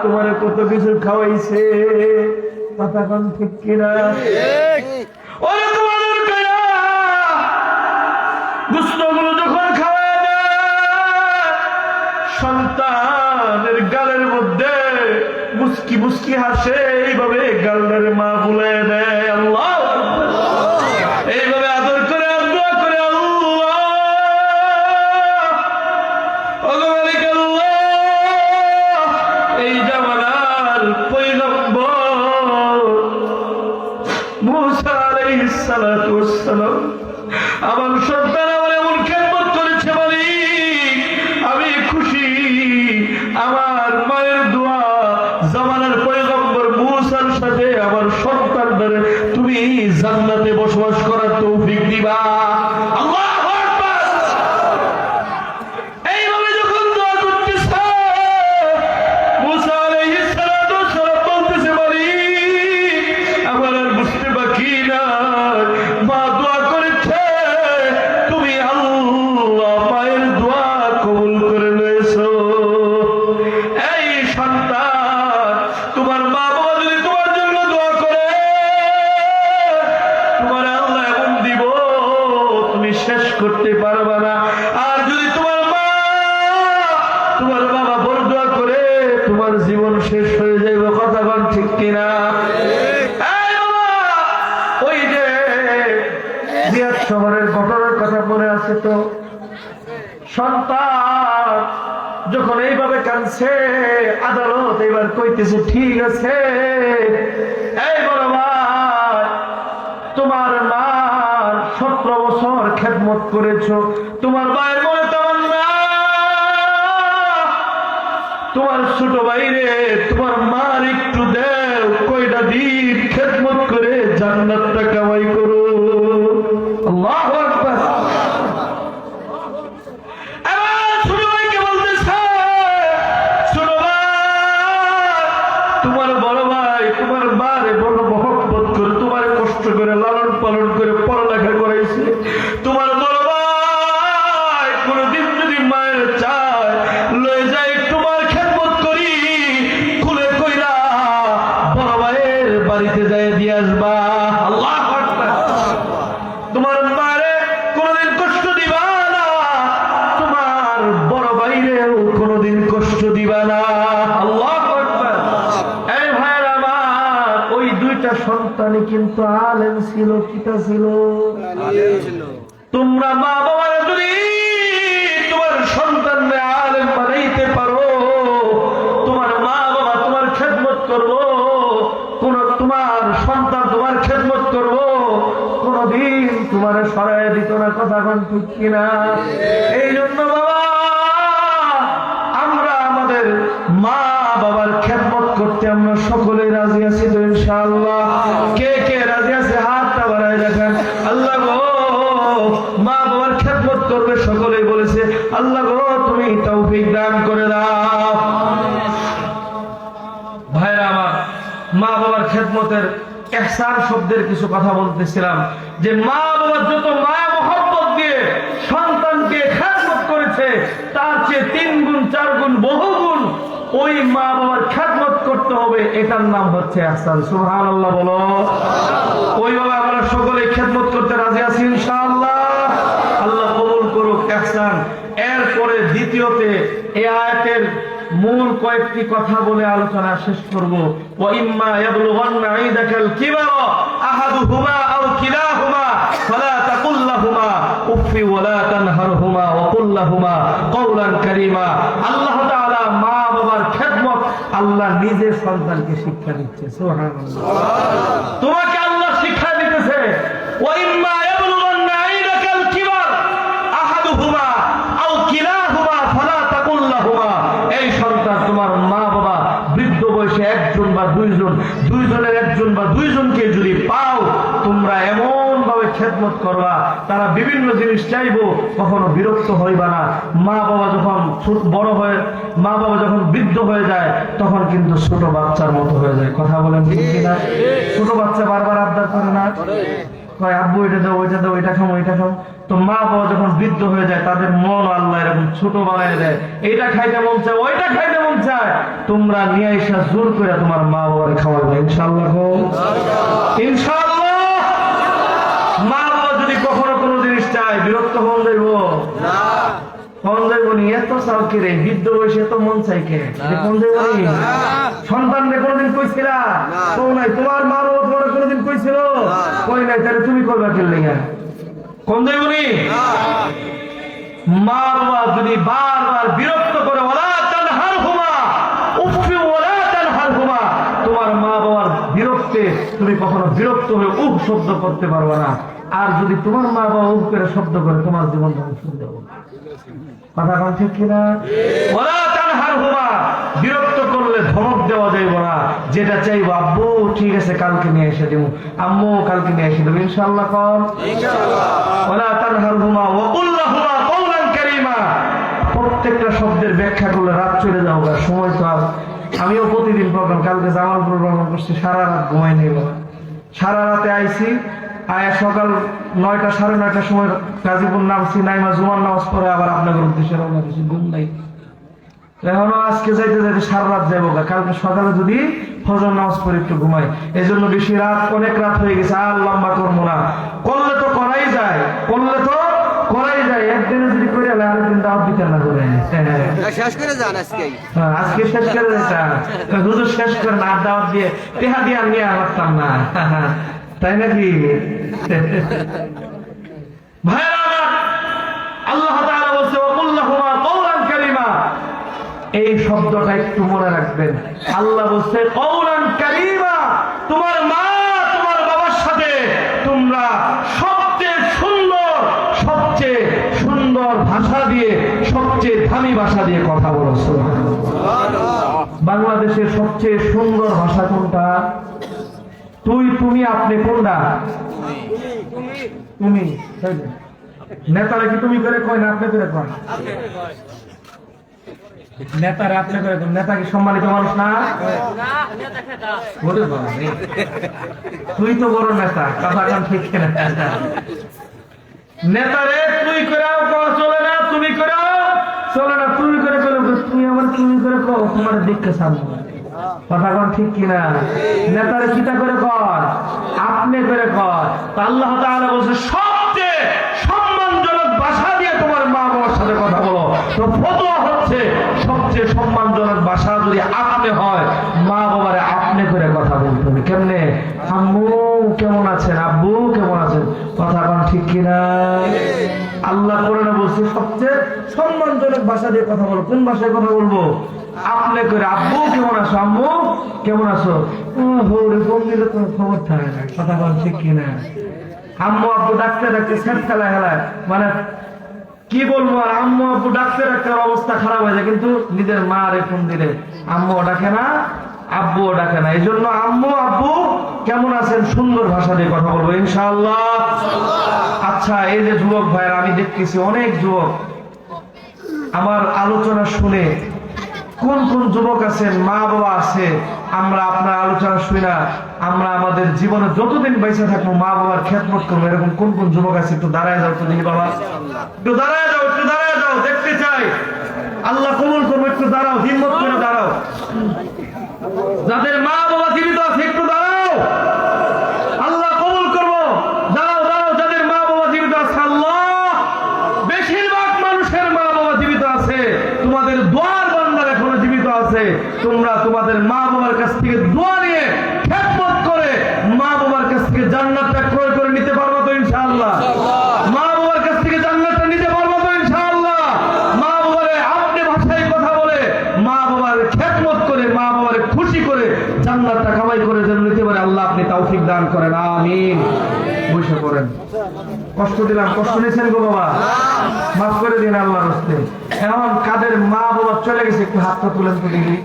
তোমারে কত কিছু খাওয়াইছে। কথা কোন ঠিক কিনা? ওরকম আদর কইরা গোশতগুলো যখন খাওয়ায় দেয়, সন্তানের গালের মধ্যে মুস্কি মুস্কি হাসে, এইভাবে গালের মা বুলাই দেয়। আল্লাহ এইভাবে আদর করে দোয়া করে, আল্লাহ মালিক আল্লাহ, এই জামানার পয়গম্বর মূসা আলাইহিস সালাতু ওয়াস সালাম আমার সন্তান আমার এমন খেদমত করেছে, মালিক আমি খুশি। আমার মায়ের দোয়া জামানার পয়গম্বর মূসার সাথে আমার সন্তানদের তুমি জান্নাতে বসবাস করার তৌফিক দিবা। আল্লাহু আকবার। এইভাবে যখন দোয়া করতেছে, মূসা আলাইহিস সালাতু ওয়াস সালাম বলতেছে, মালিক আমার আর বুঝতে বাকি না, মা দোয়া করেছে, তুমি আল্লাহ মায়ের দোয়া কবুল করে নিয়েছো। এই সন্তান, তোমার মা বাবা যদি তোমার জন্য দোয়া করে, তোমার আল্লাহ এমন দিব তুমি শেষ করতে পারবে না। আর যদি তোমার মা তোমার বাবা বড় দোয়া করে, তোমার জীবন শেষ হয়ে যাবে। কথা বল ঠিক কিনা? ওই যে জিয়াদ শহরের ঘটনার কথা মনে আছে তো? সন্তান যখন এইভাবে কাঁদছে, আদালত এবার কইতেছে ঠিক আছে, এই বড় ভাই, তোমার মার 17 বছর খেদমত করেছো, তোমার ভাইয়ের মনে তামান্না, তোমার ছোট ভাইরে তোমার মার একটু দেও, কয়টা দিন খেদমত করে জান্নাতটা কামাই করো। আল্লাহু আকবার। এবার ছোট ভাইকে বলতেছে, ছোট ভাই, তোমার বড় ভাই তোমার মারে বড় মহব্বত করে, তোমার কষ্ট করে লালন পালন করে পড়ালেখা করাইছে। তোমার বড় ভাই কোনদিন যদি মায়ের চায় লয়ে যায় তোমার খেদমত করি, খুলে কইরা বড় ভাইয়ের বাড়িতে যায় দিয়ে আসবা। আল্লাহু আকবার। তোমার মারে কোনদিন কষ্ট দিবা না, তোমার বড় ভাইরেও কোনদিন কষ্ট দিবা না। আল্লাহু আকবার। এই ভাইরা আমার, ওই দুইটা সন্তানই কিন্তু আলেম ছিল, কিতা ছিল? তোমরা মা বাবারা যদি তোমার সন্তানকে আলেম বানাইতে পারো, তোমার মা বাবা তোমার খেদমত করবো, কোন তোমার সন্তান তোমার খেদমত করবো, কোনদিন তোমার সরাই দিত না। কথা কোন ঠিক কিনা? এই জন্য বাবা, আমরা আমাদের মা বাবার খেদমত করতে আমরা সকলে রাজি আছি তো ইনশাআল্লাহ? কে কে রাজি আছে হাতটা বাড়ায় দেখেন। আল্লাহ গো, মা বাবার খেদমত করবে সকলেই বলেছে, আল্লাহ গো তুমি তৌফিক দান করে দাও। ভাইরা আমার, মা বাবার খেদমতের ইহসান শব্দের কিছু কথা বলতেছিলাম, যে মা বাবা যত মায়া মহব্বত দিয়ে সন্তানকে খেদমত করেছে, তার চেয়ে 3 গুণ 4 গুণ বহু গুণ ওই মা বাবার খেদমত করতে হবে। এটার নাম হচ্ছে ইহসান। সুবহানাল্লাহ বলো। ওইভাবে আমরা সকলে খেদমত করতে রাজি আছি ইনশাআল্লাহ? আল্লাহ কবুল করুক ইহসান। এরপরে দ্বিতীয়তে এই আয়াতের মূল কয়েকটি কথা বলে আলোচনা শেষ করব। ওয়া ইম্মা ইয়াবলুগান্না ইনদাকাল কিবারা আহাদুহুমা আও কিলাহুমা ফালা তাকুল লাহুমা উফি ওয়া লা তানহারহুমা ওয়া কুল লাহুমা কওলান কারীমা। আল্লাহ তাআলা মা বাবার খেদমত আল্লাহ নিজে সন্তানকে শিক্ষা দিচ্ছে। সুবহানাল্লাহ। তোমাকে আল্লাহ শিক্ষা দিতেছে, ওয়া ইম্মা ইয়াবলুগান্না ইনদাকাল কিবার আহাদুহুমা আও কিলাহুমা ফালা তাকুল লাহুমা। এই সন্তান, তোমার মা বাবা বৃদ্ধ বয়সে একজন বা দুইজন, দুইজনের একজন বা দুইজনকে যদি পাও, তোমরা এমন ভাবে খেদমত করবা, তারা বিভিন্ন জিনিস চাইবো, কখনো বিরক্ত হইবা না। মা বাবা যখন বড় হয়ে, মা বাবা যখন বৃদ্ধ হয়ে যায়, তখন কিন্তু ছোট বাচ্চার মতো হয়ে যায়। কথা বলেন ঠিক কিনা? ছোট বাচ্চা বারবার আবদার করে না, কয় আব্বু এটা দাও, ওইটা দাও, এটা খাও, ওইটা খাও। তো মা বাবা যখন বৃদ্ধ হয়ে যায়, তাদের মন আল্লাহ এরকম ছোট বানায় দেয়, এইটা খাইতে মন চায়, ওইটা খাইতে মন চায়। তোমরা নিয়ে এসে জোর করে তোমার মা বাবারে খাওয়াবে ইনশাআল্লাহ। ইনশাআল্লাহ। মা বাবা যদি কখনো কোনো জিনিস চায়, বিরক্ত হন যাইব না? কোন যাইবনি? এত চাও কে রে? বৃদ্ধ বয়সে এত মন চাই কে? কোন যাইবনি? সন্তান রে কোনদিন কইছিলা? কও নাই। তোমার মা বাবা তোমার কোনদিন কইছিল? কই নাই। তাহলে তুমি করবা কি লাগা? কোন যাইবনি? মা বাবা যদি বারবার বিরক্ত করে, ওয়ালা তানহারহুমা উফি ওয়ালা তানহারহুমা, তোমার মা বাবার বিরক্তে তুমি কখনো বিরক্ত হয়ে উফ শব্দ করতে পারবে না। আর যদি তোমার মা বাবা উফ করে শব্দ করে, তোমার জীবন ধ্বংস হয়ে যাবে। কথা বল ঠিক কিনা? ওয়ালা তানহারহুমা, বিরক্ত করলে ধমক দেওয়া যাইব না। যেটা চাইবো, আব্বু ঠিক আছে কালকে নিয়ে এসে দেবো, আম্মু কালকে নিয়ে এসে দেবো ইনশাআল্লাহ। কম ইনশাআল্লাহ। ওয়ালা তানহারহুমা ওয়া কুল লাহুমা কওলান কারীমা। প্রত্যেকটা শব্দের ব্যাখ্যা করলে রাত চলে যাবে, সময় তো আর। আমিও প্রতিদিন প্রোগ্রাম, কালকে জামালপুর প্রোগ্রাম করছি, সারা রাত ঘুমাই নেই বাবা। সারা রাতে আইছি, আয়া সকাল 9টা 9:30টার সময় গাজীপুর নামছি, নাইমা জুমার নামাজ পড়ে আবার আপনাদের উদ্দেশ্যে রওনা দিয়েছি। ঘুম নাই এখনো। আজকে যাইতে যাইতে সারা রাত যাবো, কালকে সকালে যদি ফজর নামাজ পড়ে একটু ঘুমাই। এই জন্য বেশি রাত, অনেক রাত হয়ে গেছে, আর লম্বা করবো না। করলে তো করাই যায়, করলে তো করাই যায়। একদিনে যদি করে আলে আরেকদিন দাওয়াত দিতে না করে শেষ করে যান আজকে। আজকে শেষ করে দিতাম, হুজুর শেষ করে না, দাওয়াত দিয়ে টেহা দিয়ে নিয়ে আসতাম না, তাই নাকি? ভাইরা, আল্লাহ রাখবেন। আল্লাহ বলছে কওলান কারীমা, তোমার মা তোমার বাবার সাথে তোমরা সবচেয়ে সুন্দর ভাষা দিয়ে, সবচেয়ে দামি ভাষা দিয়ে কথা বলো। বাংলাদেশের সবচেয়ে সুন্দর ভাষা কোনটা? তুই, তুমি, আপনি কোনটা? তুমি। নেতারা কি তুমি করে কয় না আপনি করে কয়? নেতারা আপনি করে কয়। নেতা কি সম্মানিত মানুষ না? তুই তো বড় নেতা, কথা কান ঠিক না। নেতারে তুই করাও চলে না, তুমি করাও চলে না, তুমি করে করে তুমি আমার তুমি করে কো, তোমার দেখতে সামনে কথা কন ঠিক কিনা? নেতারে কিটা করে কর, আপনি করে কর। আল্লাহ তাআলা বলছে সবচেয়ে সম্মানজনক ভাষা দিয়ে তোমার মা বাবার সাথে কথা বলো। তো ফতোয়া হচ্ছে সবচেয়ে সম্মানজনক ভাষা যদি আপনি হয়, মা বাবারে আপনি করে কথা বলতে হবে। কেমনে? আম্মু কেমন আছেন, আব্বু কেমন আছেন, কথা কন ঠিক কিনা? আল্লাহ কোরআনে বলছে সবচেয়ে সম্মানজনক ভাষা দিয়ে কথা বলো। কোন ভাষায় কথা বলবো? আপনি করে। আব্বু কেমন আছো, আম্মু কেমন আছো, ফোন দিলে তো খবর থাকে না, কথা কন ঠিক কিনা? আম্মু আব্বু ডাকতে ডাকতে সেট খেলা খেলায়, মানে কি বলবো আর, আম্মু আব্বু ডাকতে ডাকতে অবস্থা খারাপ হয়ে যায়, কিন্তু নিজের মা রে ফোন দিলে আম্মু ডাকে না, আব্বু ডাকে না। এই জন্য আম্মু আব্বু কেমন আছেন সুন্দর ভাষা দিয়ে কথা বলবো ইনশাআল্লাহ। আচ্ছা, এই যে যুবক ভাইয়ের, আমি দেখতেছি অনেক যুবক আমার আলোচনা শুনে, কোন কোন যুবক আছেন মা বাবা আছে, আমরা আপনার আলোচনা শুনি না, আমরা আমাদের জীবনে যতদিন বেঁচে থাকবো মা বাবার খেদমত করবো, এরকম কোন কোন যুবক আছে? একটু দাঁড়ায় যাও তো দেখি বাবা, একটু দাঁড়ায় যাও, একটু দাঁড়ায় যাও, দেখতে চাই। আল্লাহ কবুল করবো, একটু দাঁড়াও, হিম্মত করে দাঁড়াও। যাদের মা বাবা জীবিত আছে একটু দাঁড়াও, আল্লাহ কবুল করবো। দাঁড়াও দাঁড়াও, যাদের মা বাবা জীবিত আছে। আল্লাহ, বেশিরভাগ মানুষের মা বাবা জীবিত আছে, তোমাদের দোয়ার বান্দার এখনো জীবিত আছে। তোমরা তোমাদের মা বাবার কাছ থেকে দোয়া নিয়ে খেদমত করে মা বাবার কাছ থেকে জান্নাতটা ক্রয় করে নিতে পারবো তো ইনশাআল্লাহ? মা বাবার কাছ থেকে জান্নাতটা নিতে পারবো তো ইনশাআল্লাহ? মা বাবারে আপনি ভাষায় কথা বলে, মা বাবার খেদমত করে, মা বাবারে খুশি করে জান্নাতটা কামাই করে যেন নিতে পারে, আল্লাহ আপনি তৌফিক দান করেন, আমিন। বসে পড়েন। কষ্ট দিলাম, কষ্ট নিয়েছেন গো বাবা, মাফ করে দিন আল্লাহর রাস্তে। এখন কাদের মা বাবা চলে গেছে একটু হাতটা তুলেন তো দেখি।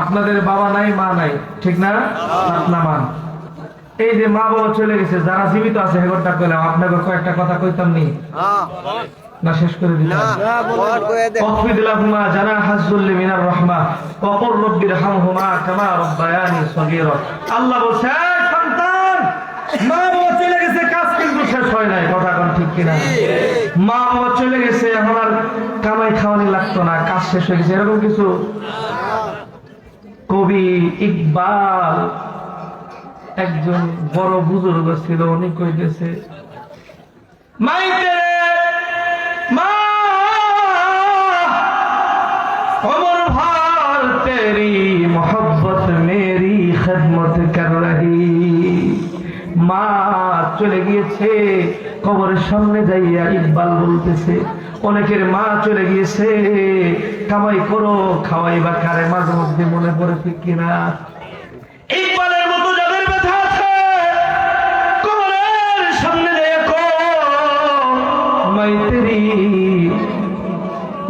আপনাদের বাবা নাই, মা নাই, ঠিক না? নামান। এই যে মা বাবা চলে গেছে, যারা জীবিত আছে হেগরটা কইলাম, আপনাকে কয়েকটা কথা কইতাম নি না? শেষ করে দিলাম। আল্লাহ বলছে সন্তান, মা বাবা চলে গেছে, কাজ কিন্তু শেষ হয় নাই, কথা কোন ঠিক কিনা? মা বাবা চলে গেছে, এখন আর কামাই খাওয়ানি লাগতো না, কাজ শেষ হয়ে গেছে, এরকম কিছু? কবি ইকবাল একজন বড় বুজুর্গ ছিল, উনি কইতেছে মাইতে মা उम्र भर तेरी मोहब्बत मेरी खिदमत कर रही। মা চলে গিয়েছে, কবরের সামনে যাইয়া ইকবাল বলতেছে অনেকের মা চলে গিয়েছে, কামাই করো, খাওয়াইবা কারে, মাঝে মধ্যে মনে পড়ে ঠিক কিনা? ইকবালের মতো যাদের ব্যথা আছে, কবরের সামনে যাইয়া কো মাই তেরি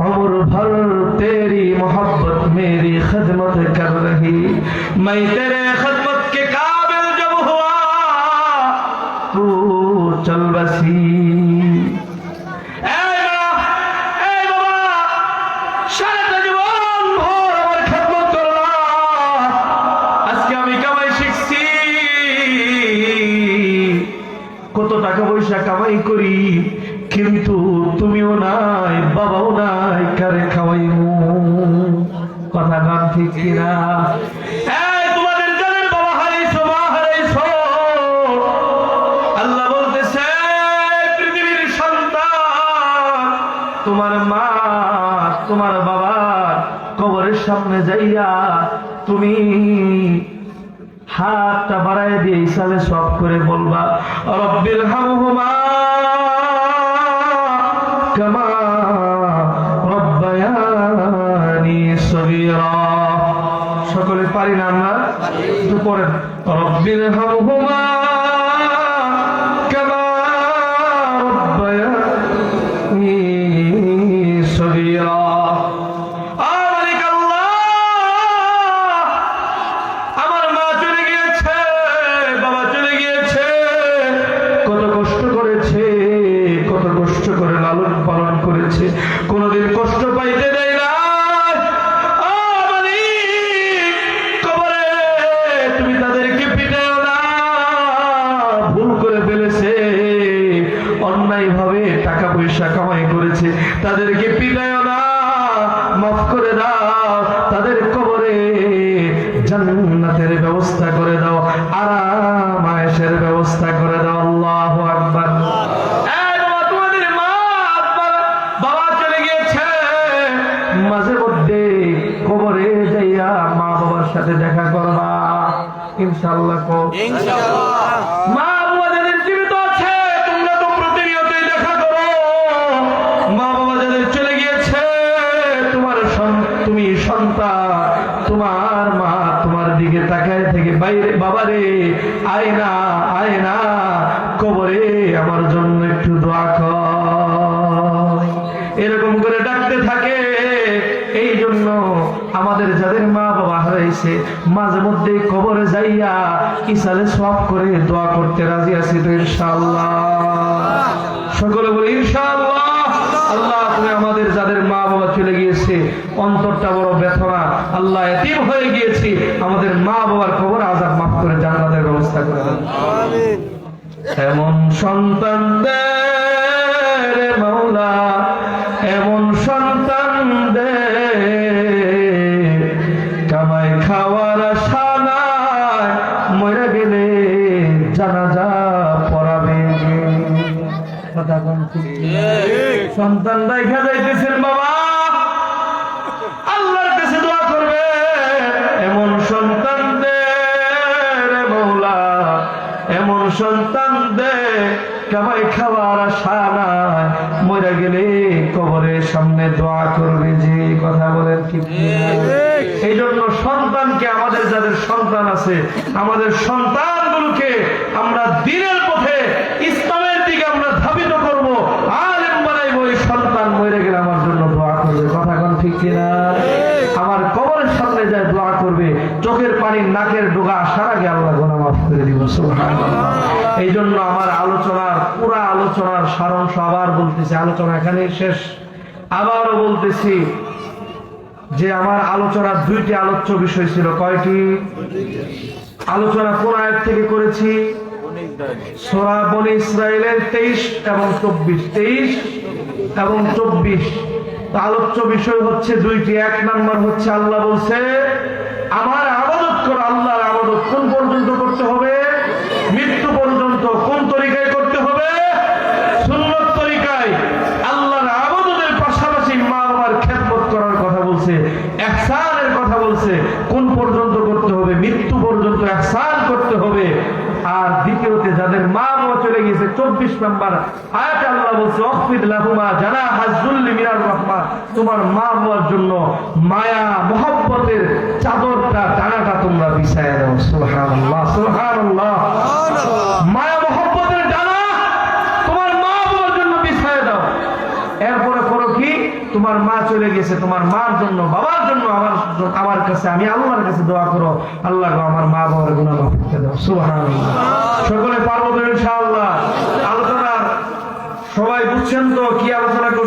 उम्र भर तेरी मोहब्बत मेरी खिदमत कर रही, मैं तेरे खिदमत के काबिल जब हुआ तू चल बसी। সারাটা জীবন ভর আমার খেদমত করলা, আজকে আমি কামাই শিখছি, কত টাকা পয়সা কামাই করি, কিন্তু তুমিও নাই, বাবাও নাই, কারে খাওয়াইমু, কথা গান ঠিক কিনা? তোমাদের যাদের বাবা হারাইছো, মা হারাইছো, আল্লাহ বলতেছে পৃথিবীর সন্তান, তোমার মা তোমার বাবার কবরের সামনে যাইয়া তুমি হাতটা বাড়ায় দিয়ে হিসাবে সব করে বলবা রব্বির হামহুমা কামা রব্বায়ানি রব্বিরহামহুমা কামা রব্বায়ানি সগীরা। মালিক আল্লাহ, আমার মা চলে গিয়েছে, বাবা চলে গিয়েছে, কত কষ্ট করেছে, কত কষ্ট করে লালন পালন করেছে, কোনদিন কষ্ট পাইতে দেয় না। মালিক, কবরে তুমি তাদেরকে পিটাও না, ভুল করে ফেলেছে, অন্যায় ভাবে টাকা পয়সা কামাই করেছে, তাদেরকে পিটাও না, মাফ করে দাও, তাদের কবরে জান্নাতের ব্যবস্থা করে দাও, আরাম আয়েশের ব্যবস্থা করে দাও। আল্লাহু আকবার। তোমাদের মা বাবা চলে গিয়েছে, মাঝে মধ্যে কবরে যাইয়া মা বাবার সাথে দেখা করবা ইনশাআল্লাহ। মা বাবা যাদের জীবিত আছে তোমরা তো প্রতিনিয়তই দেখা করো, মা বাবা যাদের চলে গিয়েছে তুমি সন্তান, তোমার মা তোমার দিকে তাকায় থেকে বাইরে, বাবারে আয় না, আয় না, কবরে আমার জন্য একটু দোয়া কর, এরকম করে ডাকতে থাকে। এই জন্য আমাদের যাদের মা বাবা হারাইছে মাঝে মধ্যে কবরে যাইয়া ইসালে সওয়াব করে দোয়া করতে রাজি আছি তো ইনশাআল্লাহ। সকলে বলি ইনশাআল্লাহ। আল্লাহ, তুমি আমাদের যাদের মা বাবা চলে গিয়েছে অন্তরটা বড় ব্যথনা, আল্লাহ এতিম হয়ে গিয়েছি, আমাদের মা বাবার কবর আযাব মাফ করে জান্নাতের ব্যবস্থা করে দেন। আমিন। এমন সন্তান দে রে মাওলা, এমন সন্তান দে, কামাই খাওয়ার আশা নাই, মরে গেলে জানাজা পড়াবে। কথা কোন ঠিক? সন্তান দেখা যাইতেছেন বাবা, আল্লাহর কাছে দোয়া করবে, এমন সন্তান দে রে মাওলা, এমন সন্তান দে, কামাই খাওয়ার আশা নাই, মরে গেলে কবরের সামনে দোয়া করবে যে। কথা বলেন ঠিক? এই জন্য সন্তানকে, আমাদের যাদের সন্তান আছে, আমাদের সন্তানগুলোকে আমরা দ্বীনের পথে, ইসলামের দিকে আমরা ধাবিত করব, আলেম বানাইব। এই সন্তান মরে গেলে আমার জন্য দোয়া করবে। কথা কোন ঠিক কিনা? আমার কবরের সামনে যায় দোয়া করবে, চোখের পানি নাকের ডোগা আসার আগে আল্লাহ গুনাহ মাফ করে দিব। সুবহানাল্লাহ। এই জন্য আমার আলোচনার, পুরা আলোচনার সারাংশ আবার বলতেছি, আলোচনা এখানে শেষ। আবারও বলতেছি যে আমার আলোচনার দুইটি আলোচ্য বিষয় ছিল। কয়টি আলোচনা? কোন আয়াত থেকে করেছি? সূরা বনী ইসরাঈলের 23 এবং 24, 23 এবং 24। আলোচ্য বিষয় হচ্ছে দুইটি। এক নাম্বার হচ্ছে আল্লাহ বলছে আমার ইবাদত করো। আল্লাহর ইবাদত কোন পর্যন্ত করতে হবে? মৃত্যু পর্যন্ত। কোন তরিকায় করতে হবে? সুন্নাত তরিকায়। আল্লাহর ইবাদতের পাশাপাশি মা বাবার খেদমত করার কথা বলছে, ইহসানের কথা বলছে। কোন পর্যন্ত করতে হবে? মৃত্যু পর্যন্ত ইহসান করতে হবে। আর দ্বিতীয়তে যাদের মা বাবা চলে গেছে 24 নম্বর আয়াতে আল্লাহ বলছে ওয়াকফিদ লাহুমা জানাহাজ যুল্লি মিনার রাহমা, তোমার মা বাবার জন্য মায়া মহব্বতের চাদরটা, ডানাটা তোমরা বিছায়া দাও। সুবহানাল্লাহ, সুবহানাল্লাহ। মায়া মহব্বতের ডানা তোমার মা বাবার জন্য বিছায়া দাও। এরপরে করো কি? তোমার মা চলে গেছে, তোমার মার জন্য, বাবার জন্য আমার কাছে, আমি আল্লাহর কাছে দোয়া করো, আল্লাহ গো আমার মা বাবার গুনাহ মাফ করে দাও। সুবহানাল্লাহ। সকলে পারবো তো ইনশাআল্লাহ। আলোচনার সবাই বুঝছেন তো কি আলোচনা করছি?